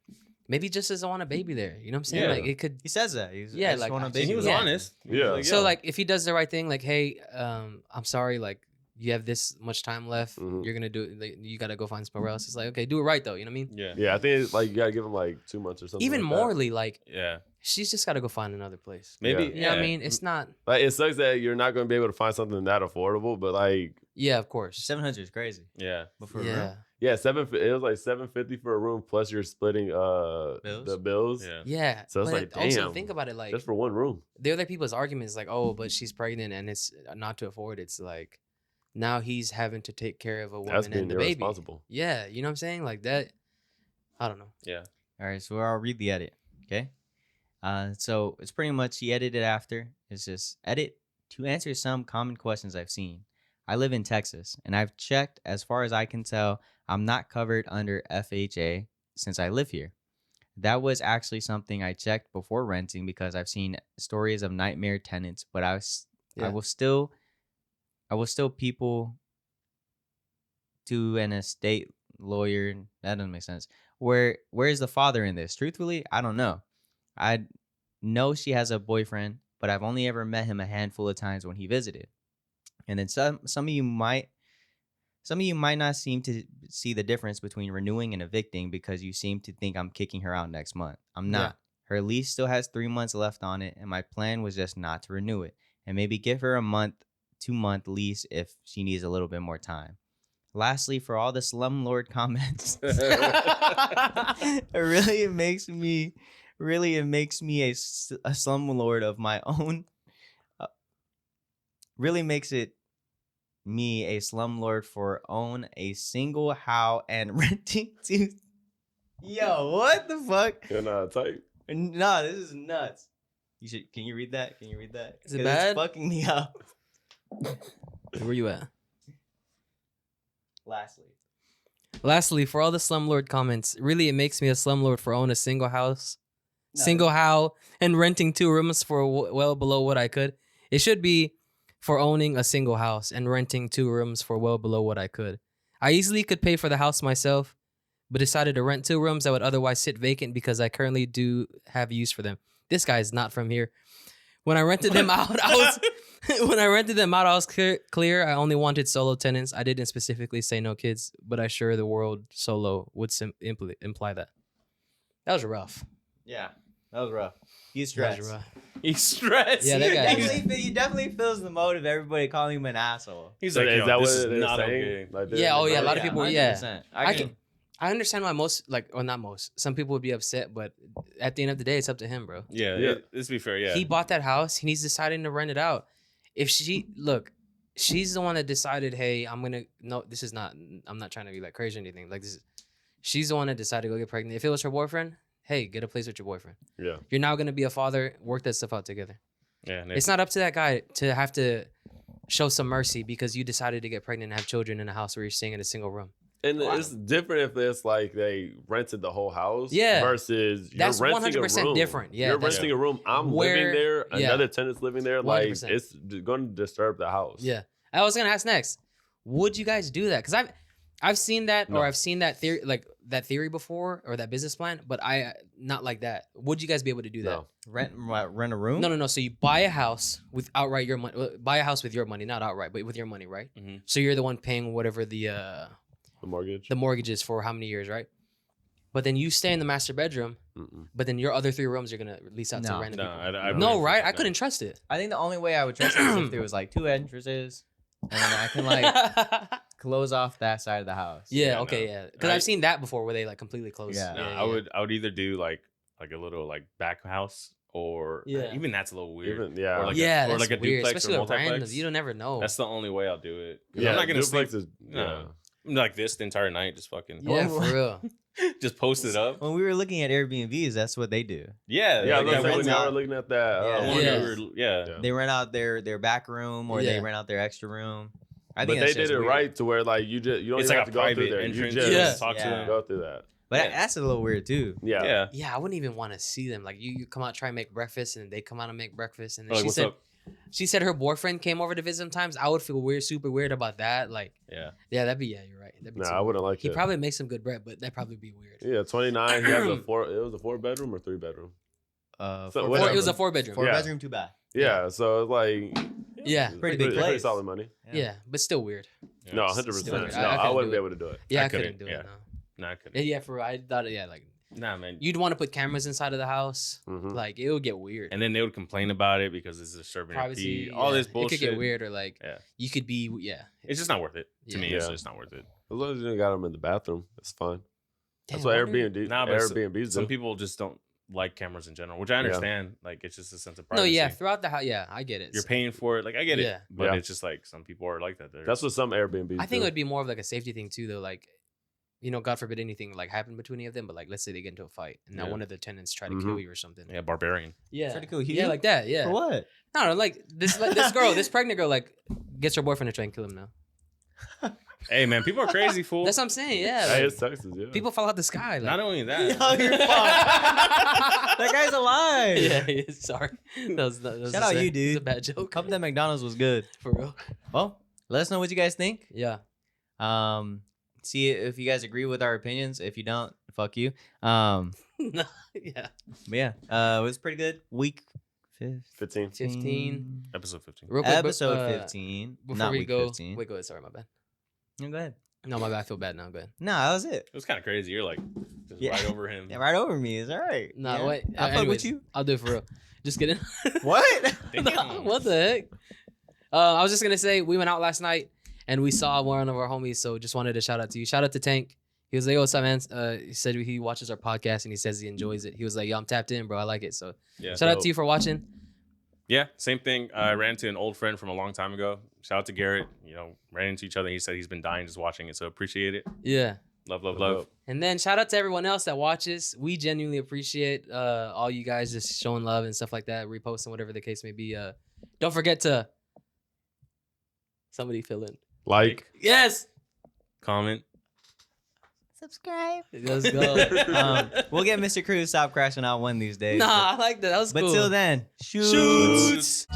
maybe he just doesn't want a baby there. You know what I'm saying? Yeah. Like it could. He says that. Yeah, I just like, want a I- baby. he was Yeah. honest. He was Yeah. like, So "Yo." like if he does the right thing, like hey, I'm sorry, like you have this much time left. Mhm. You're gonna do it. Like, you got to go find somewhere else. It's like okay, do it right though. You know what I mean? yeah, Yeah, I think it's like you gotta give him like 2 months or something. Even like that. morally, like yeah. she's just got to go find another place. Maybe. Yeah. You know what I mean? It's not. Like it sucks that you're not gonna be able to find something that affordable, but like Yeah, of course. 700 is crazy. Yeah. But for a Yeah. room, yeah, it was like $750 for a room plus you're splitting the bills Yeah. Yeah. So it's but like, also damn. think about it, like just for one room. the other people's arguments, like, oh, but she's pregnant and it's not to afford. It's like now he's having to take care of a woman That's being and the baby. irresponsible. Yeah, you know what I'm saying? Like that. I don't know. Yeah. all right. So I'll read the edit. Okay. So it's pretty much he edited after. It's just edit to answer some common questions I've seen. I live in Texas, and I've checked. As far as I can tell, I'm not covered under FHA since I live here. That was actually something I checked before renting because I've seen stories of nightmare tenants. But I Yeah. will still people to an estate lawyer. That doesn't make sense. Where is the father in this? Truthfully, I don't know. I know she has a boyfriend, but I've only ever met him a handful of times when he visited. And then some of you might not seem to see the difference between renewing and evicting because you seem to think I'm kicking her out next month. I'm not. Yeah. Her lease still has 3 months left on it, and my plan was just not to renew it and maybe give her a 2-month lease if she needs a little bit more time. Lastly, for all the slumlord comments, it makes me a slumlord of my own. Really makes it me a slumlord for own a single house and renting to. Yo, what the fuck? You're not type. No, this is nuts. Can you read that? Can you read that? Is it 'Cause bad? It's fucking me up. Where you at? Lastly, For all the slumlord comments, really it makes me a slumlord for owning a single house, No. single house, and renting 2 rooms for well below what I could. It should be for owning a single house and renting 2 rooms for well below what I could. I easily could pay for the house myself, but decided to rent 2 rooms that would otherwise sit vacant because I currently do have use for them. This guy's not from here. When I rented them out, I was clear. I only wanted solo tenants. I didn't specifically say no kids, but I sure the word solo would imply that. That was rough. yeah, that was rough. He's That was stressed. rough. He's stressed. Yeah, that guy- He definitely feels the mode of everybody calling him an asshole. He's So like, is yo, that this what is they're not saying? okay. Like, Yeah, oh, yeah, a lot of people- yeah. 100%. I can I understand why not most. Some people would be upset, but at the end of the day, it's up to him, bro. Yeah, Yeah. let's be fair. Yeah, He bought that house and he's deciding to rent it out. If she's the one that decided, hey, I'm not trying to be like crazy or anything. Like she's the one that decided to go get pregnant. If it was her boyfriend, hey, get a place with your boyfriend. Yeah. You're now gonna be a father. Work that stuff out together. yeah. And It's not up to that guy to have to show some mercy because you decided to get pregnant and have children in a house where you're staying in a single room. And it's different if it's like they rented the whole house Yeah. versus you're That's renting 100% a room. different. Yeah, You're that's- renting a room. I'm Where- living there. yeah. Another tenant's living there. Like 100%. it's going to disturb the house. Yeah. I was gonna ask next. Would you guys do that? Because I've seen that No. or I've seen that theory before or that business plan, but I not like that. Would you guys be able to do that? No. Rent a room? No. So you buy a house with outright your money. Buy a house with your money, not outright, but with your money, right? Mhm. So you're the one paying whatever the The mortgage. mortgage is for how many years, right? But then you stay in the master bedroom, Mm-mm. but then your other 3 rooms you're gonna lease out to No. random No, people. I No, wouldn't right? do I that. couldn't trust it. I think the only way I would trust it is if there was like 2 entrances, and then I can like close off that side of the house. yeah, Yeah, okay, no. yeah. Because Right. I've seen that before where they like completely close. Yeah. No, I would either do like a little like back house or Yeah. even that's a little weird. Even, yeah. Or like Yeah, or that's like a weird, duplex especially or with multiplex. randoms. You don't never know. That's the only way I'll do it. 'Cause yeah. I'm not gonna sleep duplex is, no. like this the entire night. Just fucking yeah, for real. just post it up. When we were looking at Airbnbs, that's what they do. Yeah, Yeah, like, that's yeah, like rent when they out. were looking at that. Yeah. one Yeah. that we were- yeah. They rent out their back room or they Yeah. rent out their extra room. I But think they that's did just it weird. right to where like you don't It's even like have a to go through private there. entrance. You just Yeah. Talk to Yeah. them. go through that. But Yeah. that's a little weird too. Yeah. Yeah. Yeah, I wouldn't even want to see them. Like you come out try and make breakfast, and they come out and make breakfast, and then Like, what's up? she said her boyfriend came over to visit sometimes. I would feel weird, super weird about that. Like, Yeah. yeah, you're right. That'd be Nah, too I wouldn't like He it. probably makes some good bread, but that'd probably be weird. Yeah, 29. He has a 4. It was a 4-bedroom or 3-bedroom. So So It whatever. was a 4-bedroom. 4-bedroom, 2 bath. Yeah, so it's like Yeah, Pretty big pretty place. solid money. yeah, but still weird. No, it's- 100%. still No, weird. I, couldn't wouldn't do be able to do it. Yeah, I I couldn't couldn't, do yeah. it. No. No, I couldn't. Yeah, for real. I thought, like Nah, man. you'd want to put cameras inside of the house. Mhm. Like it would get weird. And then they would complain about it because it's disturbing their Privacy, peace. All yeah, this bullshit. It could get weird, or like Yeah. you could be, yeah. It's just not worth it. To Yeah. me, it's Yeah. just not worth it. As long as you don't got them in the bathroom, it's fine. That's Damn, what I wonder- Airbnb Nah, but Airbnbs Some do. people just don't like cameras in general, which I understand. Like it's just a sense of No, privacy. yeah, throughout the house. Yeah, I get it. You're paying for it. Like I get it. Yeah. But Yeah. it's just like some people are like that. They're- That's what some Airbnbs I think it do. would be more of like a safety thing too, though. Like, God forbid anything like happened between any of them, but like let's say they get into a fight and now Yeah. one of the tenants try to Mhm. kill you or something. yeah, barbarian. Yeah, Try to kill yeah, you? like that. Yeah. For what? No, like this girl, this pregnant girl, like gets her boyfriend to try and kill him now. Hey man, people are crazy, fool. That's what I'm saying. Yeah, Hey, like, it's Texas, yeah. people fall out the sky. Like, Not only that. Yo, you're fucked. That guy's alive. yeah, yeah, sorry. That was Shout out you, It's a dude. bad joke. Hope that McDonald's was good. For real. Well, let us know what you guys think. Yeah. See if you guys agree with our opinions. If you don't, fuck you. Yeah. But yeah, it was pretty good. Week 15. 15. Episode 15. Real quick, Episode 15. Before Not we week go, 15. wait, go ahead. Sorry, my bad. No, go ahead. No, my bad. I feel bad now. Go ahead. No, that was it. It was kind of crazy. You're like just Yeah. right over him. Yeah, right over me. It's all right. No, yeah. wait. I fuck anyways, with you. I'll do it for real. Just kidding. What? Damn. What the heck? I was just gonna say we went out last night and we saw one of our homies. So just wanted to shout out to you. Shout out to Tank. He was like, "Yo, what's up, man?" He said he watches our podcast and he says he enjoys it. He was like, "Yo, I'm tapped in, bro. I like it." So Yeah. shout out dope. to you for watching. Yeah, same thing. I ran into an old friend from a long time ago. Shout out to Garrett. Ran into each other. He said he's been dying just watching it. So appreciate it. Yeah. Love, love, Love. love. And then shout out to everyone else that watches. We genuinely appreciate all you guys just showing love and stuff like that, reposting, whatever the case may be. Don't forget to somebody fill in. Like, Yes. Comment. Subscribe. Let's go. We'll get Mr. Cruz to stop crashing out one of these days. Nah, I like that. That was But cool. till then, Shoots. Shoots.